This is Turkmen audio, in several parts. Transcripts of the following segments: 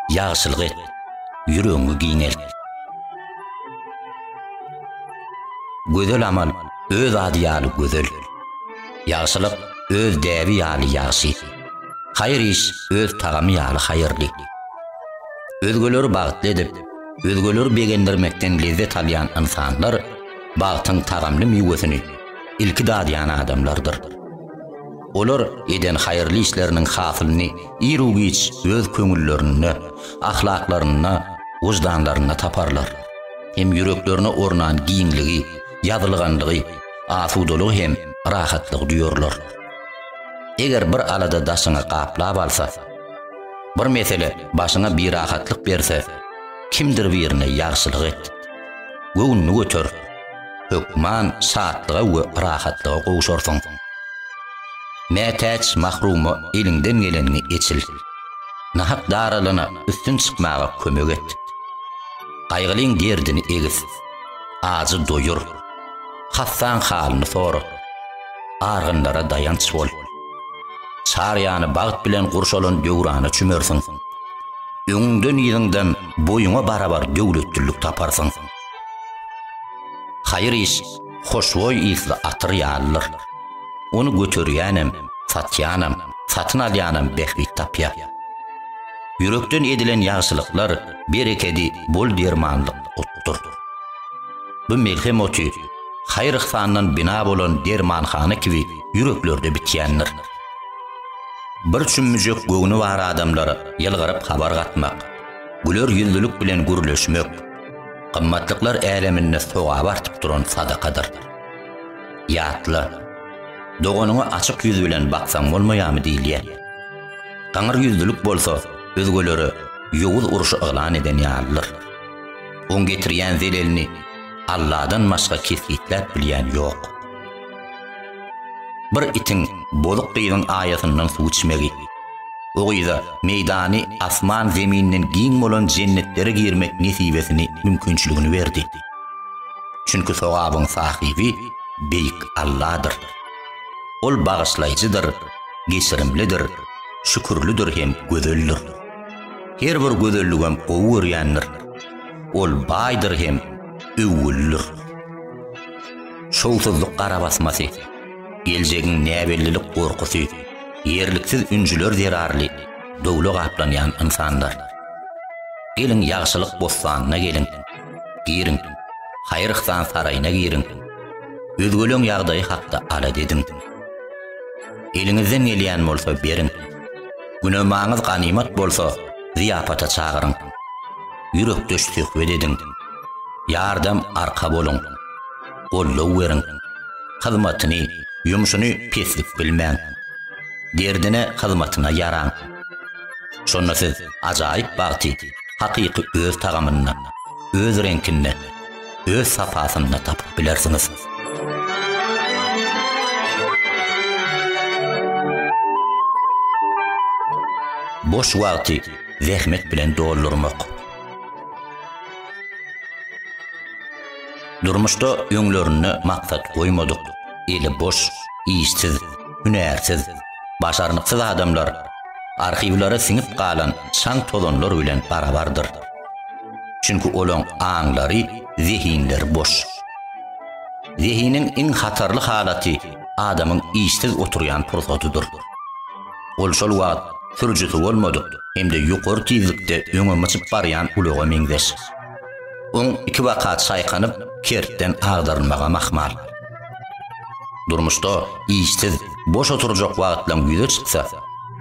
Yağsılık et, yüreğini giynel. Gözel amal, öz adiyalı gözel. Yağsılık, öz devi yalı yağsı. Hayır iş, öz tağamı yalı hayırlı. Özgölörü bağıtlı edip, özgölörü begendirmekten lezzet alayan insanlar, bağıtın tağamlı meyvesini ilki dadiyan adamlardır. Olar eden hayırlı işlerinin hasılını irugiç öz köngüllerini, ahlaklarını, vicdanlarını taparlar. Hem yüreklerine ornan giyinliği, yazılganlığı, asudoluğu hem rahatlığı diyorlar. Eğer bir alada daşına qaplap alsa, bir mesele başına bir rahatlık berse, kimdir birine yaxşılık et. Göğününü götür, hükman saatlığa ve rahatlığa qoğuşorsun. Mätäç mahrumu elinden gelenini eçil. Nahak daralına üstün çıkmağa kömek et. Qaygılın derdini egiz. Ağzı doyur. Hassan halını soru. Argınlara dayanç bol. Çaryanı bağıt bilen kurşolun döwranı çümersin. Öňünden ýygyňdan boyuňa barabar döwletçilik taparsın. Hayır iş, hoşboy isli atyr ýalylar. Onu götürýänem, satýanem, satyn alýanem behbit tapýa. Yürekden edilen ýagşylyklar berekedi bol dermanlyk otdur. Bu melhem otu, hayır ihsandan bina bolan dermanhana kibi yüreklerde bitýändir. Bir çümmüjek göğünü var adamlara yalgaryp habar gatmak, güler yüzlülük bilen gürleşmek, qymmatlıklar äleminde soğa bartyp duran sadakadır. Ýatly, dogonuňa açyk yüz bilen baksaň bolmaýarmy diýilýär. Gaňyr yüzlülük bolsa, özgöleri ýowuz uruşy ýalan eden ýalylar. On getirýän zelelini Allah'dan başga kesgitlep bilýän ýok. Bir itin boluq gyýyň aýatyndan suw içmegi, o gyýda meýdany asman zemininden giň bolan jennetlere girmek nesibesini mümkinçiligini berdi. Çünkü sowabyň sahibi beýik Allah'dır. Ol bağışlayıcıdır, geçirimlidir, şükürlüdür hem gözeldir. Her bir gözelligem gowy ýandyr. Ol baýdyr hem öwüldür. Şowsuzlyk gara basmasy, geljegiň näbellilik gorkusy, ýerliksiz ünjüler zerarly, döwle gaplanýan insanlar. Gelin ýagşylyk bostanyna gelin, girin, hayır ihsan saraýyna girin. Özgöleň ýagdaýy hakda ala dedin. Elinizden gelýän bolsa berin. Günömaňyz ganimat bolsa ziyapata çagyryň. Yürekdeş töhfet edin. Yardam arka bolun. Gollaw berin. Hyzmatyny, ýumuşyny peslik bilmäň. Derdine hyzmatyna ýaraň. Şonda siz ajaýyp bagty, hakyky öz tagamyny, öz renkini, öz sapasyny tapyp bilersiňiz. Boş wagty zähmet bilen doldurmak. Durmuşda öňlerini maksat goýmadyk. Eli boş, işsiz, hünärsiz, başarnyksız adamlar arhivlere siňip galan şaň tozanlar bilen barabardyr. Çünkü olaň aňlary, zihinler boş. Zihinin iň hatarly halaty adamyň işsiz oturýan pursatydyr. Ol şol wagt sürjüsi bolmady, hemde ýokary tezlikde öňe myçyp barýan ulaga meňdeş. On iki wakat saýkanyp kertden agdarynmaga mahmal. Durmuşda işsiz, boş oturjak wagtlaň ýüze çyksa,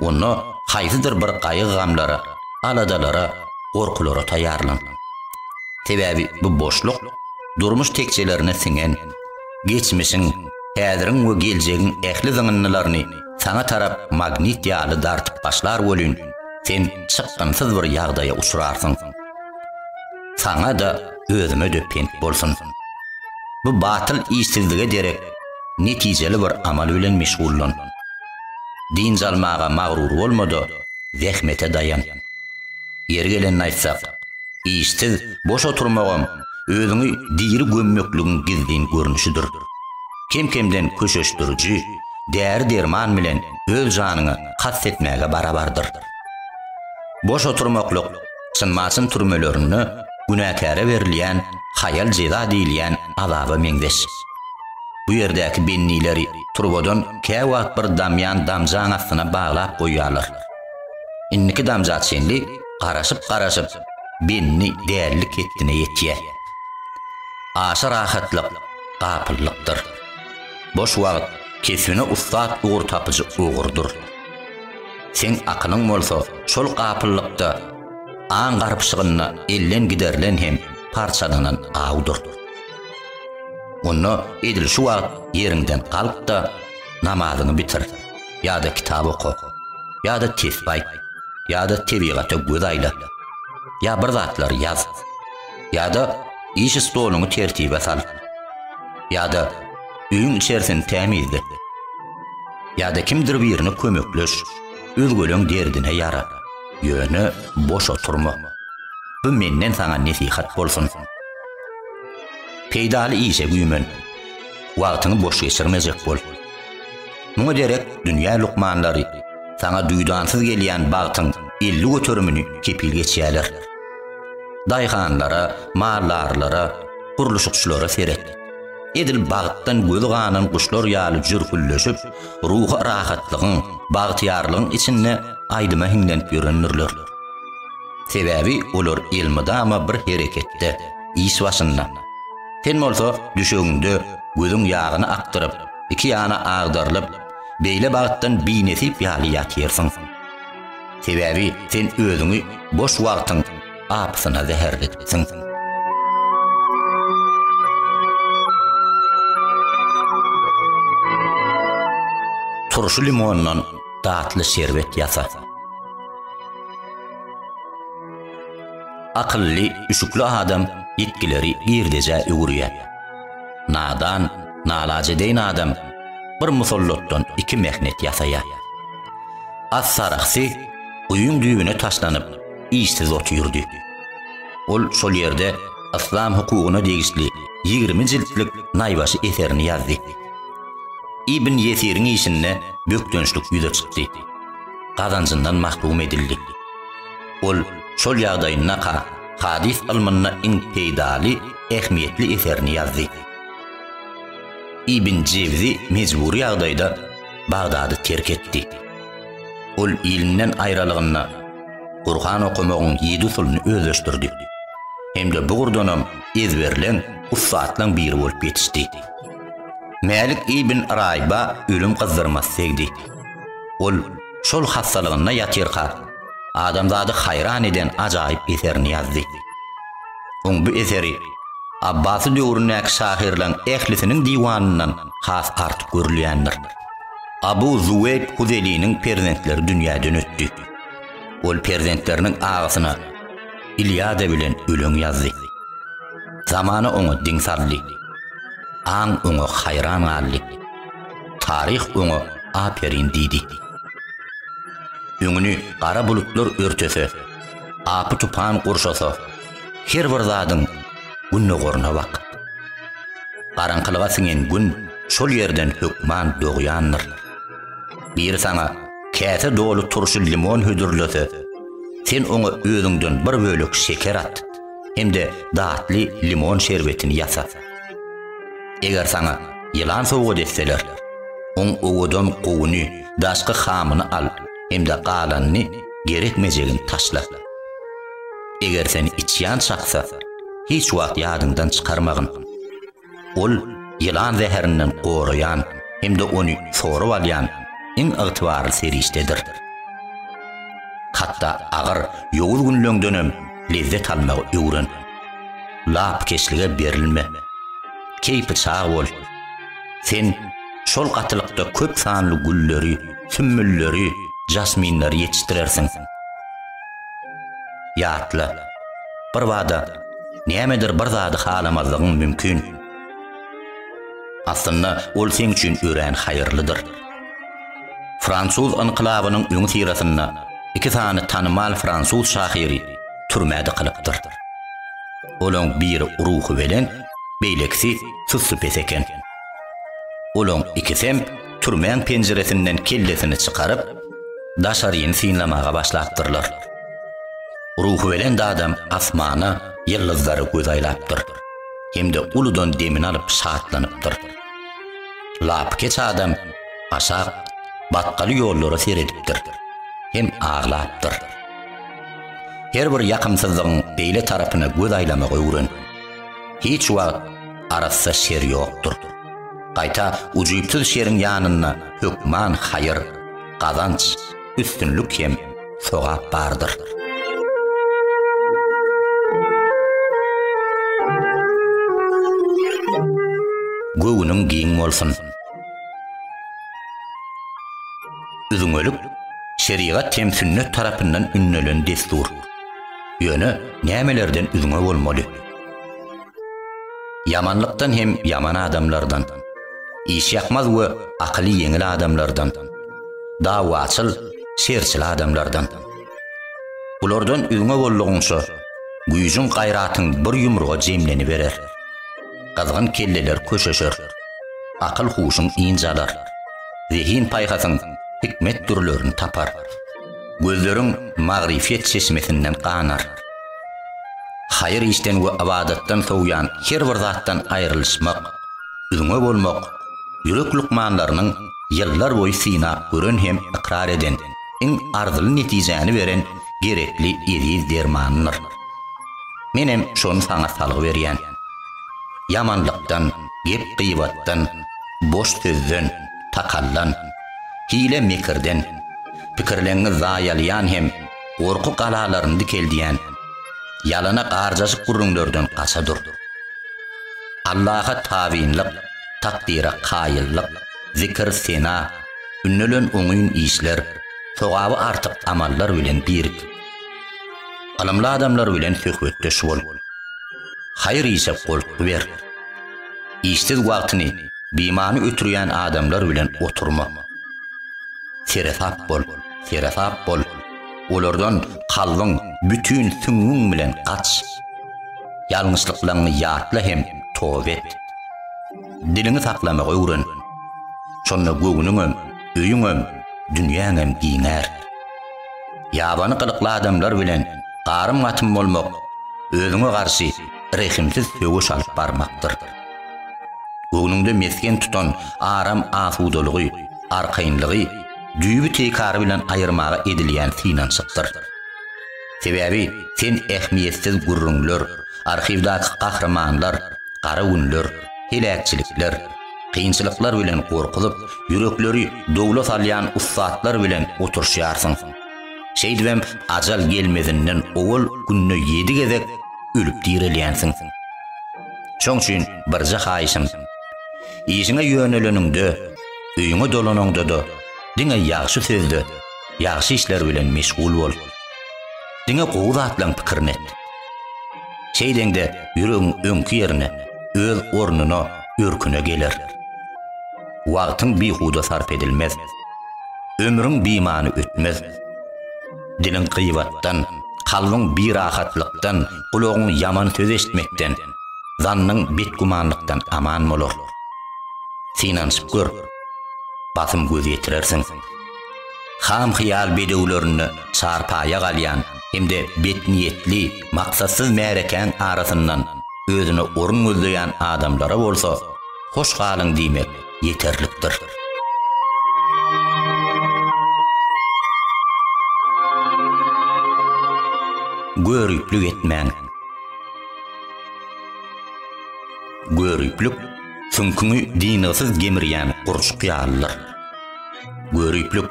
onu haýsydyr bir gaýyg gamlara, aladalara, gorkulara taýýarlan. Sebäbi bu boşluk durmuş tekçelerine siňen, geçmişiň, häziriň we geljegiň ähli zynynlaryny sana tarap magnit ýaly dartyp başlar bolyn, sen çykdymsyz bir ýagdaýa uçurarsyň. Sana da özüme de pent bolsun. Bu batyl işsizlige derek netijeli bir amal bilen meşgullan. Din zalmaga magrur bolmady, zähmete dayan. Ýeri gelen aýtsak, işsiz boş oturmagam özüňi diýri gömmekligiň gizlin görnüşidir. Kim-kimden köşeşdürücü, değer derman bilen öz janyny kassetmäge barabardyr. Boş oturmakluk, sınmasın türmelerini günäkärä berilýän, hayal jeda diýilýän azaba meňdeş. Bu yerdäki bennileri turbodan käwat bir damyan damjan astyna baglap goýýarlar. Inniki damjat şenli garaşyp benni därlik etdine ýetýär. Aşy rahatlyk, gapyllykdyr. Boş wagt kesine ustat uğur tapıcı uğurdur. Sen akylyň bolsa şol gapyllykda aň garpşygyny ellen giderlen hem parçalanan awdur. Onu edil şu wagt yerinden kalıp da namazyny bitir. Ýa-da kitap oku. Ýa-da tesbih. Ýa-da tebigaty göz aýla. Ýa bir zatlar ýaz. Ýa-da iş stoluny tertibe sal. Ýa-da üýüň içerisini temizle. Ýa-da kimdir birini kömekleş. Özgöleň derdine ýara. Ýöne boş oturma. Bu menden sana nasihat bolsun. Peýdaly işe güýmen. Wagtyny boş geçirmejek bol. Muňa derek dünýä lukmanlary sana duýdansyz gelýän bagtyň 50 götürümini kepil geçýärler. Daýhanlara, mallarlara, guruluşçulara seret. Edil bagtdan gözü ganan kuşlar ýaly jürkülleşip, ruhy rahatlygyň, bagtyarlygyň içinde aýdyma hiňlenip ýörenirler. Sebäbi olar ilmidama bir hereketde, iş başynda. Sen bolsa düşeginde gözüň ýagyny aktyryp, iki ýana agdarylyp, beýle bagtdan binesip ýaly ýatyrsyň. Sebäbi sen özüňi boş wagtyň apsyna zäherletipsiň. Turşu limondan tatlı şerbet yasa. Akıllı, üşüklü adam yetkileri girdece öğürüye. Nadan, nalacedeyn adam bir musallottan iki mehnet yasaya. Az saraqsi uyun düğüne taşlanıp işsiz oturdu. Ol şol yerde İslam hukukuna degişli 20 ciltlik naybaşı eserini yazdı. İbn Yesir'in işine böktönçlük yüze çıktı. Kazancından mahrum edildi. Ol şol ýagdaýyna hadis ilmine iň peýdali, ähmiýetli eserini yazdy. İbn Cevzi mecburi ýagdaýda Bagdady terk etdi. Ol ilmden aýralygyna Kur'an okumagyň 7 usulyny özleşdirdi. Hemde bu gurdanam ezberlen ustaatlaň biri bolup ýetişdi. Malik ibn Rayba ölüm kızdırmaz segdi. Ol şol hassalygyna ýatyrka adamzady hayran eden ajaýyp eserini yazdy. Oň bu eseri Abbasy döwründäki şahirlaň ählisiniň diwanyndan has artyk görülýändir. Abu Zuwayb Huzeli'niň perzentleri dünýäden ötdi. Ol perzentleriniň agysyna İlyada bilen öleň yazdy. Zamany oňa diň saldy. Aň oňa hayran galdy. Tarih oňa aperin diýdi. Öňüni gara bulutlar örtese, apy tupan gurşasa, her bir zadyň günne goruna bak. Garaňkylyga siňen gün şol ýerden hökman dogýandyr. Bir sana käse dolu turşy limon hödürlese, sen oňa özüňden bir bölek şeker at, hemde datly limon şerbetini ýasa. Eger sana ýylan soğuk etseler, oň owadan gowyny, daşky hamyny al, hemde galanny gerekmejegin taşla. Eger sen içýän çaksa, hiç wagt ýadyňdan çykarmagyn. Ol ýylan zäherinden gorayan, hemde onu sorup alýan iň ygtybarly serişdedir. Hatda agyr ýowuz günlöňdenem lezzet almagy öwren. Lap keşlige berilme. Keypi çağ bol. Sen şol gatylykda köp sanly gülleri, sümmülleri, jasminleri ýetişdirersiň. Ýatla. Bir wada nämedir bir zady halamazlygyň mümkin. Aslında ol sen üçin ören hayırlıdır. Fransuz inqilabynyň öň sirasyna iki tane tanymal Fransuz şahiri türmäde kalıpdyr. Olaň biri ruhy bilen, beýleksi süsüpes eken. Ulan ikisem türmen penceresinden kellesini çıkarıp daşarıyını sinlamağa başlaptırlar. Ruhu veren da adam asmana, yıldızları göz aylaptır. Hem de uludan demin alıp şaatlanıptır. Lap keç adam aşağı batkalı yolları seyrediptir. Hem ağlaptır. Her bir yakımsızlığın beyle tarafına göz aylamağa uğrun. Hiç vaqt arassa şer yoktur. Qayta ucuyupsuz şerin yanına hükman hayır, kazanç, üstünlük hem soğap bardır. Göğünün giyin olsun. Üzüngölük, şeriat tem sünnet tarafından ünlölen destur. Yönü nämelerden üzüngö bolmaly. Yamanlıktan hem yaman adamlardan, iş yakmaz ve akıllı yengil adamlardan, davaçıl, şerçil adamlardan. Bulardan üzüngö bolluğunsa, güýjün gaýratyn bir yumruğa jemleni berer. Kazgan kelleler köşeşer, akıl huşun incalar, zihin paygasın hikmet türlerini tapar, gözlerin mağrifiyet çeşmesinden qanar. Hayır işten ve abadattan soğuyan her bir zattan ayrılışmak, üzüngö bolmak, yürek lukmanlarının yıllar boyu sina görün hem ikrar eden, en arzyly netijeni veren gerekli ediz dermanıdır. Menem şonu sana salyg berýän. Yamanlıktan, gep gıybattan, boş sözden, takallan, hile mekirden, pikirlerini zayalayan hem korku qalalarını dikeldiyen, yalana qarjaşık gurrunlardan qaçadır. Allah'a tavinlik, takdira qayıllık, zikir sena, ünnülün oňuýun işler, sogabı artık amallar bilen birik. Alımlı adamlar bilen söhbetdeş bol. Hayır işe kol ver. İşsiz wagtyny bimanı ötürýän adamlar bilen oturma. Serefap bol. Olardan kalbyň bütün süňüň bilen kaç. Ýalňyşlyklaryny ýatla hem towba et. Dilini saklamagy öwren. Şonda göwüňem, öýüňem, dünýäňem giňär. Ýabany kılykly adamlar bilen garym gatym bolmak özüňe garşy rehimsiz söwüş alyp barmakdyr. Göwnüňde mesken tutan aram afudalygy, arkaýynlygy, düýbi tekary bilen aýyrmaga edilýän finançykdyr. Sebäbi sen ähmiýetsiz gurrunlar, arhivdaky kahramanlar, gara günler, helakçilikler, kynçylyklar bilen gorkulyp, yürekleri dowlat alýan ustatlar bilen oturşýarsyň. Şeýdibem ajal gelmedinden owul günne 7 gezek ölüp direlýänsiň. Şoň üçin birje haýyşym, işiňe ýöneleningde, öýüňe dolanýanda diňe ýaxşy sözde, ýaxşy işler bilen meşgul bol. Diňe gowy atlan pikirini et. Şeýdende ýüregiň öňkü ýerine, öz ornuna, örküne geler. Wagtyň behuda sarp edilmez. Ömrüň beýmany ötmez. Dilin gıybattan, kalbyň bir rahatlykdan, kulagyň yaman söz eşitmekden, zannyň betgumanlykdan aman bolar. Finançyp gör, basym göz ýetirersiň. Ham hyýal bedewlerini çarpaýa galýan, hemde bet niyetli, maksatsız märekäň arasyndan özüne orun gözleýän adamlara bolsa, hoş galyň diýmek ýeterlikdir. Görüplük etmäň. Görüplük sünküňi dinasiz gemirýän gurşuk ýalylar. Görüplük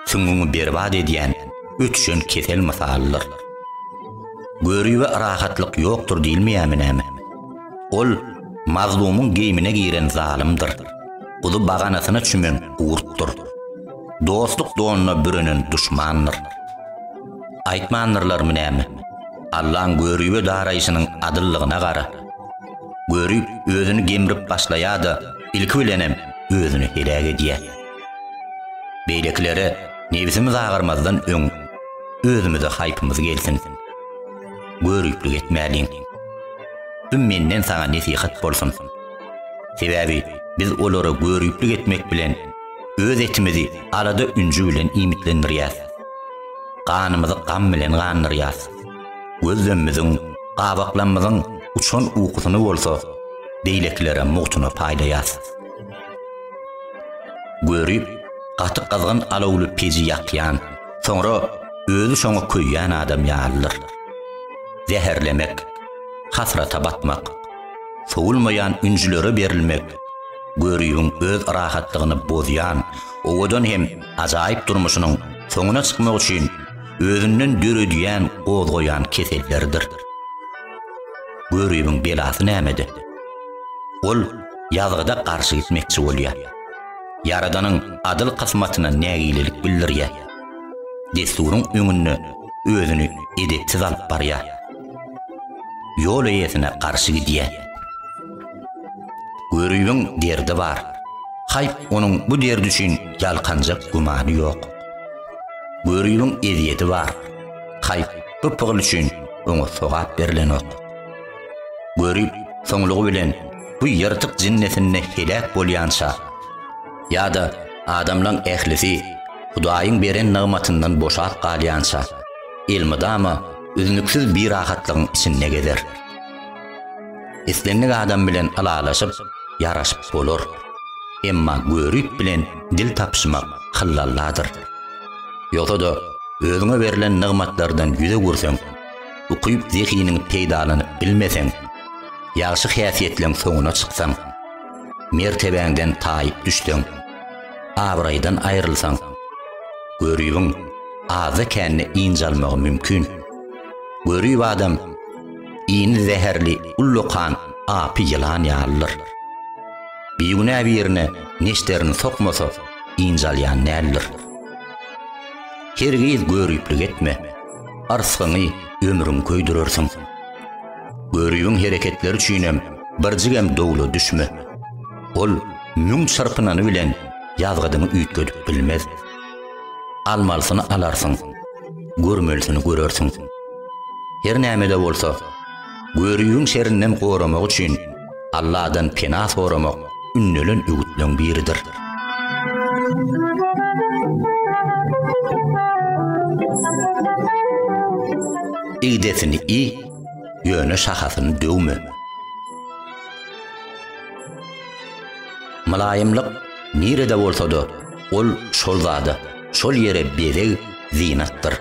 sünküňi berbad edýän ötüşen kesel masallar. Görüwe rahatlyk ýokdur diýilmeýärmi? Ol mazlumyň geýmine giren zalimdir. Uly baganasyna çümen uğurtdur. Dostluk doňuna bürenen düşmandyr. Aýtmanlarlarmy näme? Allah'ın görüýe daraýyşynyň adyllygyna gara. Görüp özüni gemrip başlaýa da ilki bilenem özüni helak edýär. Beýlekilere nebisimiz agyrmazdan öň özümize haýpymyz gelsin. Görüplük etmäliň. Menden sana nesihat bolsun. Sebäbi biz olara görüplük etmek bilen öz etimizi arada üncü bilen imitlendirýäs. Qanymyzy qan bilen ganyrýas. Gözlemimiziň, gabaklamyzyň uçan uykusyny bolsa, beýleklere muhtuny paýlaýas. Görüp, gaty qazgan alawly peji ýakýan, soňra özü şoňa köýýän adam ýalyr. Zäherlemek, hasrata batmak, soğulmayan üncülere berilmek, görüýüň öz rahatlygyny bozýan, owadan hem ajaýyp durmuşynyň soňuna çykmak üçin özünden döredýän, gozgoýan kesellerdir. Görüýüň belasy nämedi? Ol ýazgyda garşy gitmekçi bolýar. Yaradanyň adyl kysmatyna nägilik bildirýär. Desturuň öňünde özüni edepsiz alyp barýar. Ýol eýesine garşy gidýär. Görüýüň derdi bar. Haýp onuň bu derdi üçin ýalkanjak gumany ýok. Görüýüň ediyeti bar. Haýp bu pygyl üçin oňa sogap berilenok. Görüp soňlugy bilen bu ýartyk jinnesine helak bolýança, ýa-da adamlaň ählisi Hudaýyň beren nagmatyndan boşap galýança, elmydama üzünüksiz bir rahatlygyň içinde gezer. Islenlik adam bilen alalaşyp, ýaraşyp bolar. Emma görüp bilen dil tapşymak hallalladyr. Ýogsa-da özüňe berilen nagmatlardan ýüze görseň, ukyp zihiniň peýdalaryny bilmeseň, ýaşy häsiýetleň soňuna çyksaň, mertebäňden taýyp düşdüň, abraýdan aýrylsaň, görüýüň azy känni injalmagy mümkin. Görüýüp adam iýni zäherli ullukan apy ýylan ýalyr. Biýüne birine neşterini sokmasa injalýan nälir. Hergiz görüýüplik etme. Arsyny ömrüň köýdürersiň. Görüýüň hereketleri üçinem birjigem dowla düşme. Ol müň çarpynany bilen ýazgydyny üýtgedip bilmez. Almalysyny alarsyň, görmelisini görersiň. Her nämede bolsa, görüýüň şerrinden goramak üçin Allahdan penah soramak ünnelen ügütleň biridir. İgdesini ýöne şahasyny döwme. Malaýymlyk nirede bolsa-da, ol şol zady, şol ýere bereg zinatdyr.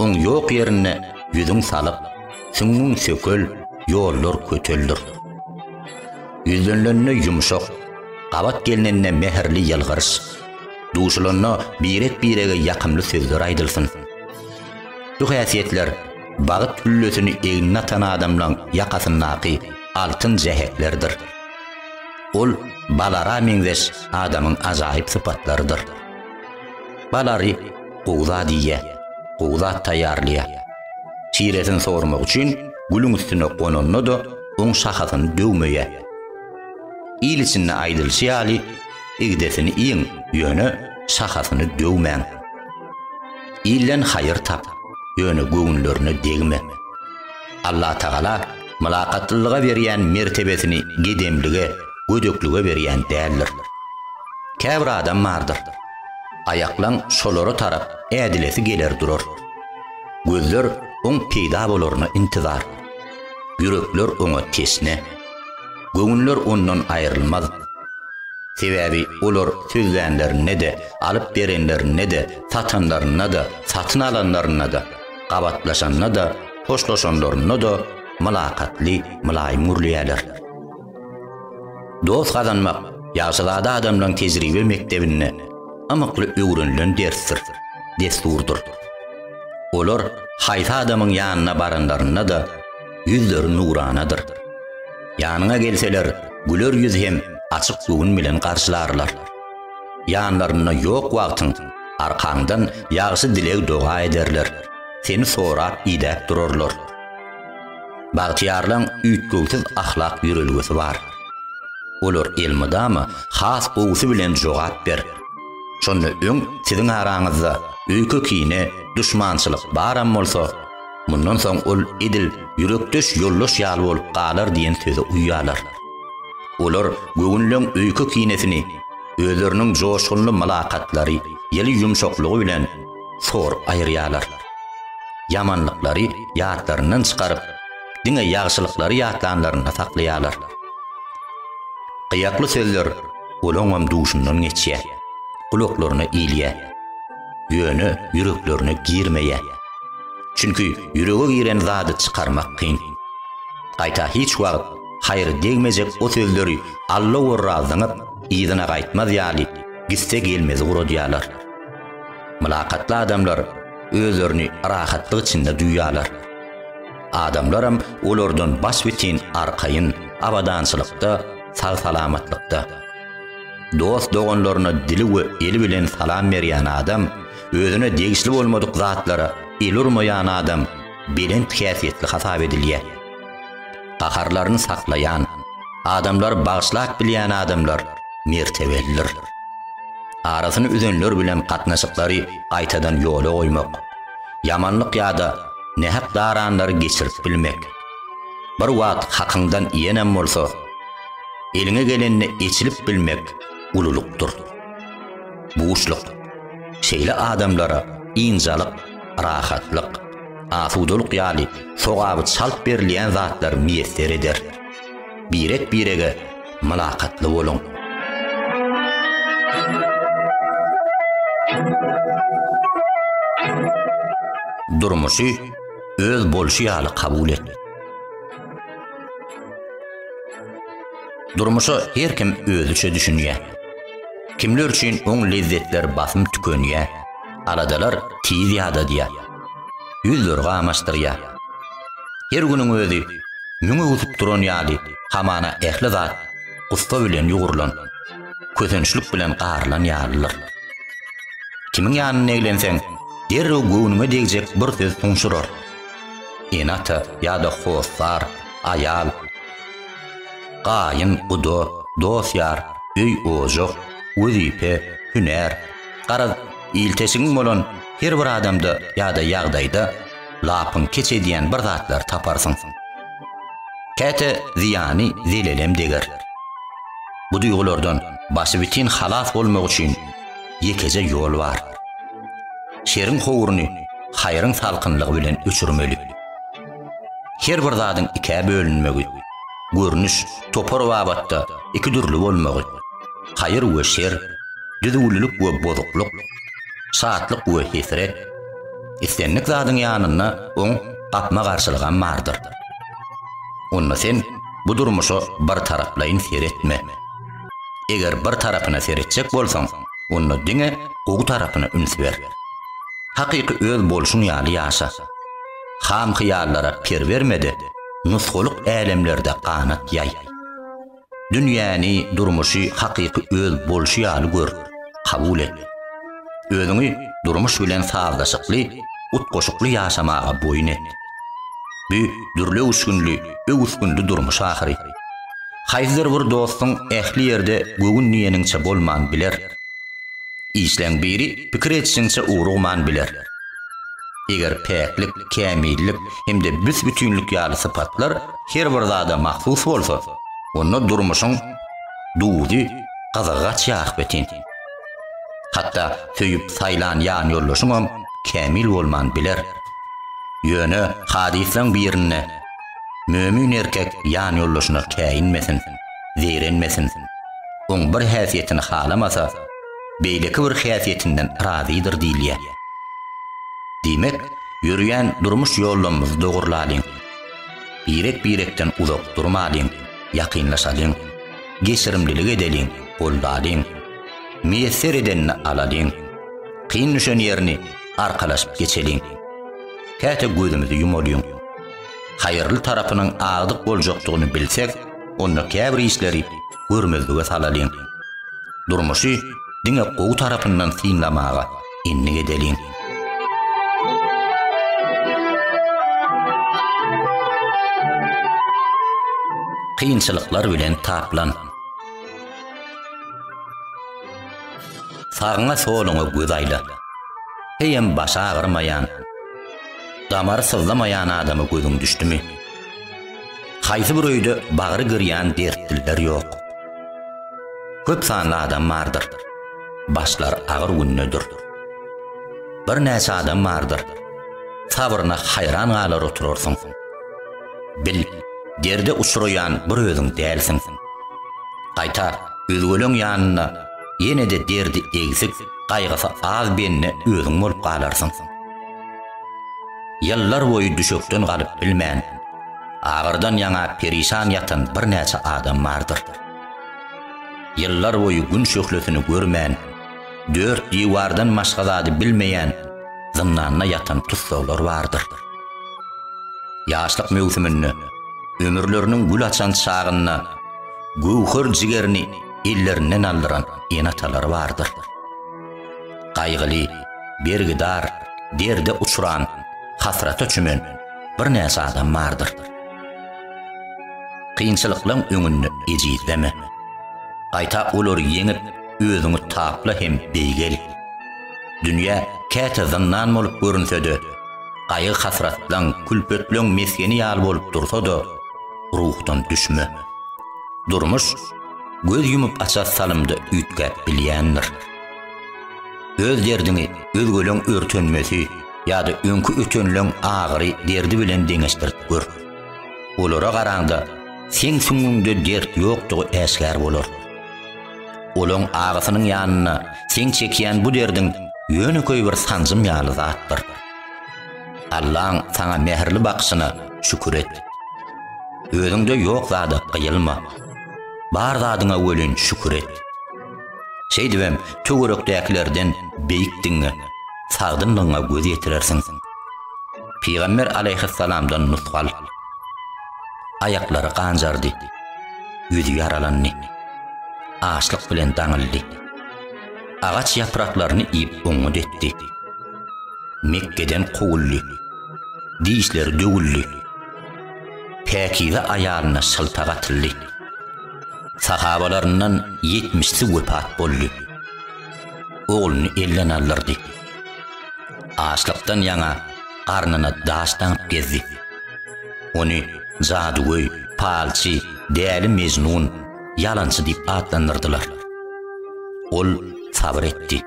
Oň ýok ýerine ýüzüň salyp, süňüň sökel ýollar köteldir. Yüzlenlerine yumuşak, qabat gelinine meherli yalgarış, duşularına birege yakımlı sözler aydılsın. Bu häsiýetler bagyt tüllösünü egne atan adamlaň ýakasyndaki altyn jähetlerdir. Ol balara meňzeş adamyň ajaýyp sypatlarydyr. Balary gowza diýe, gowza taýýarlaýar. Çiresin sormak üçin gülüň üstüne konanna da oň şahasyny döwmeýär. İl içinde aydılşı ýaly, igdesini iň ýöne şahasyny döwmäň. İllen haýyr tap, ýöne göňüllerine degme. Allah Taala mulakatlyga berýän mertebesini gedemlige, gödöklüge berýän däldir. Käbir adam bardyr. Aýaklaň şolary tarap ädilesi geler durar. Gözler oň peýda bolaryna intizar. Yürekler oňa tesne. Göňüller ondan aýrylmaz. Sebäbi olar sözlänlerine de, alyp berenlerine de, satanlaryna da, satyn alanlaryna da, gabatlaşanyna da, hoşlaşanlaryna da mulakatly, mulaýym urlaýarlar. Dost kazanmak ýaşylada adamlaň tejribe mektebine amykly öwrenilen dersdir, desturdur. Olar haýsy adamyň ýanyna baranlaryna da ýüzleri nuranadyr. Ýanyňa gelseler, güler ýüz hem açyk göwün bilen garşylarlar. Ýanlaryna ýok wagtyň arkaňdan ýagşy dilek doga ederler. Seni sorap ýidäp durarlar. Bagtyarlaň üýtgüsiz ahlak ýürelgesi bar. Olar elmydama has gowsy bilen jogap ber. Şonda öň siziň araňyzda öýkü kine düşmançylyk baram bolsa, mundan soň ol edil ýürekdeş ýollaş ýaly bolup galar diýen söze uýýarlar. Olar gögünlüň öýkü kinesini, özleriniň joşgunly malakatlary, ýeli ýumşaklygy bilen sor aýrýarlar. Yamanlyklary ýatlaryndan çykaryp, diňe ýagşylyklary ýatlanlaryna saklaýarlar. Qıyakly sözler olaňam duşundan geçýär. Kulaklaryna iýilýär. Ýöne ýüreklerine girmeýär. Çünki ýürege giren zady çykarmak kyn. Gaýta hiç wagt hayır degmejek o sözleri Allah urrazanyp ýygyna gaýtmaz ýaly gitse gelmez uradýarlar. Mülakatly adamlar özlerini rahatlyk içinde duýýarlar. Adamlaram olardan baş bitin arkaýyn abadançylykda, sag-salamatlikda. Dost doganlaryna dili we eli bilen salam berýän adam, özüne degişli bolmadyk zatlara el urmaýan adam bilen täsirli hasap edilýär. Qaharlaryny saklayan, adamlar bağışlak bilýän adamlar mertebelidir. Arasyny üzenler bilen gatnaşyklary gaýtadan ýola goýmak, yamanlyk ýa-da nähep daranlary geçirip bilmek. Bir wagt hakyňdan ýenem bolsa, eline gelenini eçilip bilmek ululukdur. Buğuşluk, şeýle adamlara injalyk, rahatlyk, afudalyk ýaly sogaby çalp berilýän zatlar miýesser eder. Birek birege mülakatly boluň. Durmuşy öz bolşy ýaly kabul et. Durmuşy her kim özüçe düşünýär. Kimler üçin oň lezzetler basym tükenýär. Aradalar tiz ýa-da diýär. Yüzler gamaşdyrýar. Her günüň özi müňe uzup duran ýaly hamana ähli zat gusta bilen ýugurlan, kösençlik bilen garlan ýalylar. Kimiň ýanyna eglenseň, derrew göwnüňe degijek bir söz tuňşurar. Enata ýa-da hosar, aýal, gaýyn, udo, dosýar, öý ojak, wezipe, hüner, garaz ilteşiň bolan her bir adamda ýa-da ýagdaýda lapyň keçediýän bir zatlar taparsyň. Käte ziýany zelelem deger. Bu duýgulardan başy bitin halas bolmak üçin ýekeje ýol bar. Şeriň howuruny haýryň salkynlygy bilen öçürmeli. Her bir zadyň iki bölünmegi, görnüş, topar wabatda iki dürli bolmagy, haýyr we şer, düzgünlik we bozukluk, saatlyk we hesret, istenlik zadyň ýanyna oň gatma garşylygan bardyr. Onda sen bu durmuşa bir taraplayın seretme. Eger bir tarapyna seretjek bolsaň, onda diňe ogu tarapyna üns ber. Hakyky öz bolşuň ýaly ýaşa. Ham hyýallara per bermedi, nusgulyk älemlerde qanat ýay. Dünýäni, durmuşy hakyky öz bolşy ýaly gör, kabul et. Özüňi durmuş bilen sagdaşykly, utgoşukly ýaşamaga boýun et. Bu dürle uçgunly, öwüsgunly durmuş ahyry. Haýzyr bir dostuň ähli ýerde gögün niýeniňçe bolman biler. İşleň biri pikir etişinçe uğrugman biler. Eger päklik, kämillik hemde büsbütünlük ýaly sypatlar her bir zada mahsus bolsa, onda durmuşyň duýdy gazaga çýaq betin. Hatta söýüp saýlan ýan ýollaşyňam kämil bolman biler. Ýöne hadislaň birine mömin erkek ýan ýollaşyna käýinmesin, zeýrenmesin. Oň bir häsiýetini halamasa, beýleki bir häsiýetinden razydyr diýilýär. Demek, yürüyen durmuş yollarımızı doğrulayın. Birekten uzak durmalıyın, yakınlaşalıyın, geçirimlilik edelim, kollayın, müyesser edenini alalıyın, kıyın düşen yerini arkalaşıp geçeliyin. Käte gözümüzü yumalıyın. Hayırlı tarafının ağırlık boljaktığını bilsek, onda käbir işleri görmezliğe salalıyın. Durmuşu diňe gowy tarapyndan synlamaga innik edelin. Kıyınçılıklar bilen taplan. Sağına soluňa göz aýla. Heýem başa agyrmaýan, damar sızlamaýan adamy gözüň düşdümi? Haýsy bir öýde bagry gyrýan dertliler ýok. köp sanly adam bardyr. Başlar agyr günnüdür. Bir näçe adam bardyr. Sabryna hayran galar oturursun. Bil, derde uçurayan bir özüň dälsin. Gaýta özgölüň ýanyna ýene-de derdi egsik, gaýgysy az benne özüň bolup galarsın. Yıllar boyu düşökden galyp bilmän, agyrdan ýaňa perişan ýatan bir näçe adam bardyr. Yıllar boyu gün şöhlesini görmän, dört diwardan başga zady bilmeýän, zyndanna ýatan tutsaglar bardyr. Ýaşlyk mewsümini, ömürleriniň gül açan çagyna, gowhur jigerini ellerinden aldyran enatalar bardyr. Gaýgyly, bergidar, derde uçuran, hasrata çümen bir näçe adam bardyr. Kynçylyklaryň öňünde ejizleme. Gaýta olary ýeňip, özüňi tapla hem beýgel. Dünýä käte zyndan bolup görünse-de, gaýgy hasratlaň, külpetleň meskeni ýaly bolup dursa-da, ruhdan düşme. Durmuş, göz yumup aças salymda üýtgäp bilýändir. Öz derdini özgöleň örtünmesi, ýa-da öňkü ötönleň agyry derdi bilen deňeşdirip gör. Olara garanda sen süňüňde dert ýokdugy äşgär bolar. Olaň agysynyň ýanyna sen çekýän bu derdiň ýöneköý bir sancym ýaly zatdyr. Allahyň saňa mehirli bakşyna şükür et. Özüňde ýok zady gyýylma. Bar zadyňa welin şükür et. Şeýdibem, töwerekdäkilerden beýikdiňe, sagdynlygyňa göz ýetirersiň. Peýgamber aleyhissalamdan nusgal. Ayaklary ganjardy, ýüzi yaralandy. Açlyk bilen daňyldy. Agaç ýapraklaryny iýip oňa detdi. Mekkeden gowuldy. Dişleri döwüldi. Päkize aýalyna şyltag atyldy. Sahabalaryndan 70'si wepat boldy. Oğluny elden aldyrdy. Açlykdan ýaňa garnyna daşdan gezdi. Ony zaduwy, palçy, däli mejnun, yalançy diýip adlandyrdylar. Ol sabr etdi.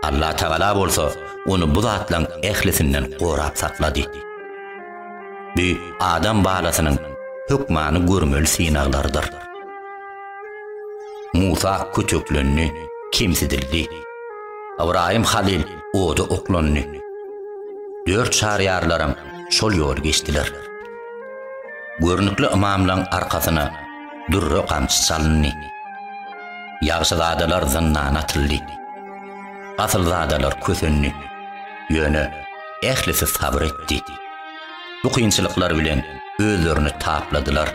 Allah Taala bolsa onu bu zatlaň ählisinden gorap saklady. Bu adam balasynyň hükmany görmeli sinaglardyr. Musa küçüklenni, kimsidildi. Ibrahim Halil oda oklanni. 4 şaryarlarym şol ýol geçdiler. Görnükli imamlaň arkasyna durra gamçy salyndy. Ýagşy zadalar zyndan atyldy. Asyl zadalar kösenli. Ýöne ählisi sabr etdi. Bu kynçylyklar bilen özlerini tapladylar,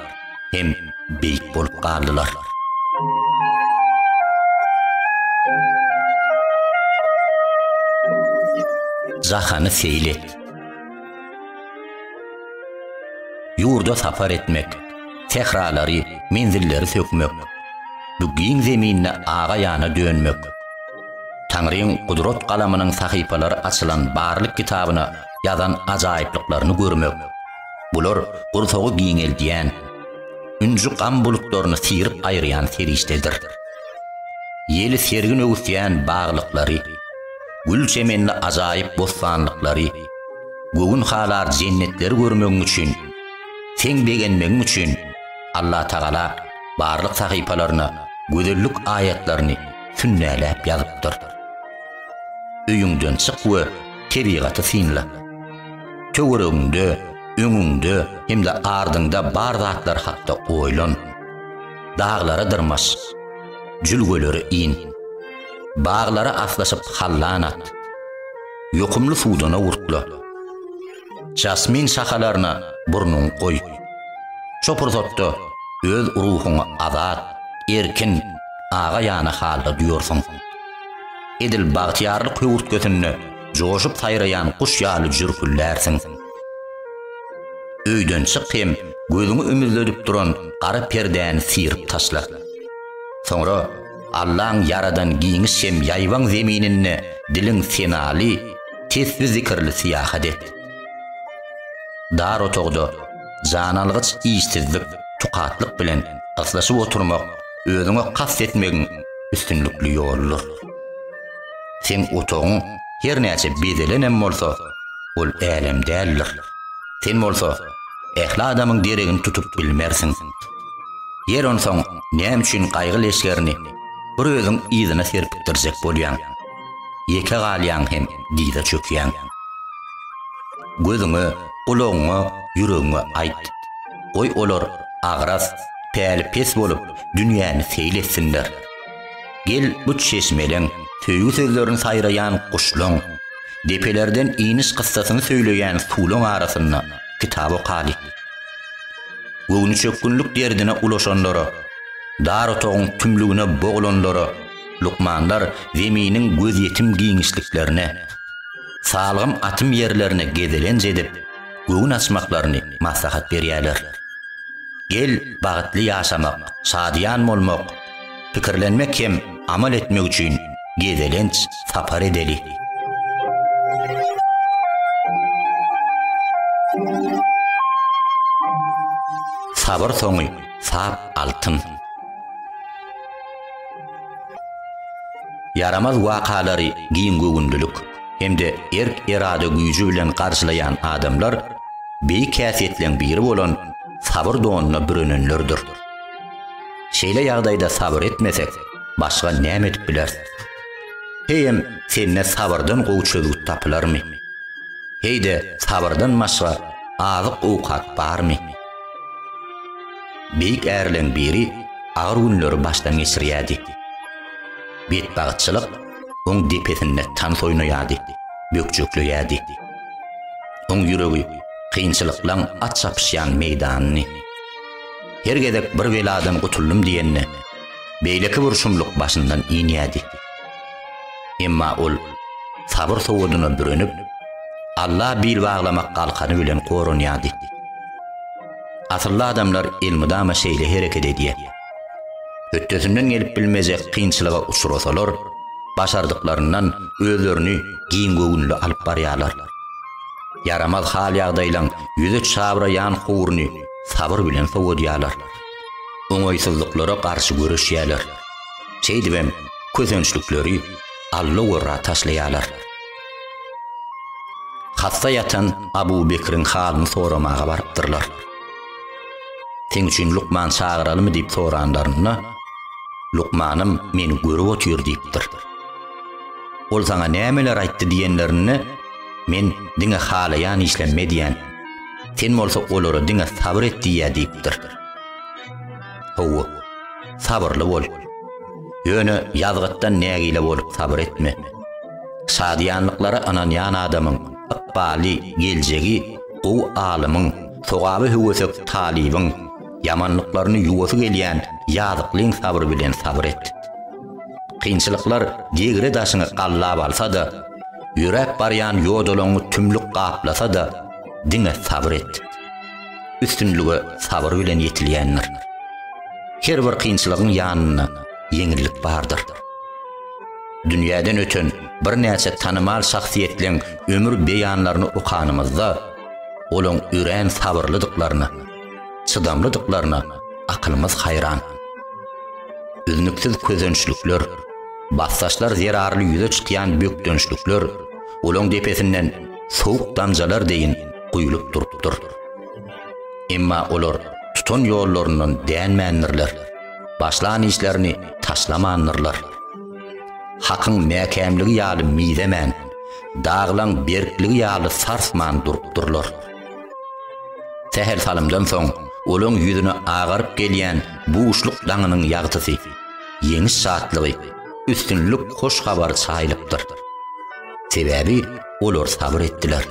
hem beýik bolup galdylar. Zahany seylet. Ýurda safar etmek, tehralary, menzilleri sökmek, bugün zeminine ağa ýana dönmek, Taňryň kudret galamynyň sahypalary açylan barlyk kitabyna ýazan ajaýyplyklaryny görmek. Bular gursogy giňeldiýän, ünji gam bulutlaryny sirip aýryan serişdedir. Ýeli sergin öwüsýän baglykları, gül çemenli ajaýyp bostanlyklary, gögün halar jennetleri görmek üçin, sen begenmek üçin Allah Taala barlyk sahypalaryna gözellik ayatlaryny sünnäläp ýazypdyr. Öýüňden çyk we tebigaty sinle. Töwereginde, öňüňde hemde ardyňda bar zatlar hakda oýlan. Dağlara dyrmaş, jülgeleri in. Bağlara aflaşyp hallanat. Ýokumly suwdana urtla. Jasmin şahalaryna burnuň goý. Şo pursatda öz ruhuňa azat, erkin, ağa ýana halda duýarsyň. Edil bagtyarlyk höwürtgesini joşup saýraýan kuş ýaly jürküllersiň. Öýden çyk hem gözüňi ümürledip duran gara perdäni sirip taşla. Soňra Allah'ın yaradan giňiş hem ýaýwan zeminine diliň senali, tesbih zikirli siýahat et. Dar otogda janalgyç işsizlik, tukatlyk bilen aslaşyp oturmak özüňe kas etmegiň üstünlükli ýoldur. Sen otoğun her näçe bedelenem bolsa, ol elem däldir. Sen bolsa, ähli adamyň deregini tutup bilmersiň. Yer onsoň näme üçin gaýgy leşkerini bir özüň ýyzyna serpikdirjek bolýan. Ýeke galýan hem diýde çökýän. Gözüňe, gulagyňa, ýüregiňe aýt. Goý olar agras, päli pes bolup dünýäni seýletsinler. Gel bu çeşmeleň söýgü sözlerini saýraýan guşlaň, depelerden iniş kıssasyny söýleýän suwlaň arasynda kitap okaly. Göwünü çökkünlük derdine ulaşanlara, dar otoğun tümlüğüne boğulanlara, Lukmanlar zeminin göz yetim giňişliklerine, salgym atym yerlerine gedelenç edip, göwün açmaklaryny maslahat berýärler. Gel bagytly ýaşamak, şadyan bolmak, pikirlenmek hem amal etmek üçin gedelenç sapar edeli. Sabır soňy sap altyn. Yaramaz wakalary giň göwündülük hemde erk irade güýjü bilen garşylayan adamlar beýik häsiýetleň biri bolan sabır doňuna bürünenlerdir. Şeýle ýagdaýda sabır etmesek, başga näme edip bilersiz? Heýem senne sabırdan gowçuluk tapylarmy? Heýde sabırdan başga azyk owkat barmy? Beýik ärleň biri agyr günleri başdan geçirýärdi. Betbagytçylyk oň depesinde tan soýnaýardy, bökjekleýärdi. Oň ýüregi kynçylyklaň at çapyşýan meýdanyny. Her gedek bir weladan gutuldum diýenne, beýleki burşumluk başyndan iňýärdi. Emma ol sabır sowadyna bürünüp, Allah bil baglamak galkany bilen goranýardy. Asylly adamlar ilmidama şeýle hereket edýär. Ötdesinden gelip bilmejek kynçylyga uçurasalar, başardıklarından özlerini giň göwünli alyp barýarlar. Yaramaz hal ýagdaýlaň ýüze çabraýan howruny sabır bilen sowudýarlar. Oňaýsyzlyklara garşy görüşýärler. Çeýdibem közençlikleri Alla wara taşlaýarlar. Hasta ýatan Abu Bekir'in halyny soramaga barypdyrlar. Sen üçin Lukman çağıralmy diýip soranlaryna, Lukmanym meni görüp otyr diýipdir. Ol saňa nämeler aýtdy diýenlerini men diňe halaýan işlenmedýän. Sen bolsa olary diňe sabr et diýipdir. Hawa, sabırly bol. Ýöne ýazgytdan nägile bolup sabr etme. Şadyanlyklara ananýan adamyň ykbaly geljegi, o alymyň, sogaby hüwesek talibiň, yamanlyklaryny ýuwasy gelýän ýazyklyň sabr bilen sabr et. Kynçylyklar degre daşyny gallap alsa-da, ýürek barýan ýodalaňy tümlük gaplasa da, diňe sabr et. Üstünlüge sabr bilen ýetilýänler. Her bir kynçylygyň ýanyna yeňillik bardyr. Dünýäden öten bir näçe tanymal şahsiýetleň ömür beýanlaryny okanymyzda, olaň üren sabırlydyklaryna, çydamlydyklaryna akylymyz hayran. Üznüksiz közençlikler, bassaşlar zerarly ýüze çykýan bökdönçlikler, olaň depesinden sowuk damjalar deýin guýulyp durupdyr. Emma olar tutan ýollaryndan dänmändirler. Başlan işlerini taşlamanırlar. Hakyň mäkämligi ýaly midemen, dağlan berkligi ýaly sarsman durupdurlar. Sehel salymdan soň olaň ýüzüne agaryp gelýän bu uşluk daňynyň ýagtysy, ýeňiş şatlygy, üstünlük hoş habar çaýlypdyr. Sebäbi olar sabr etdiler.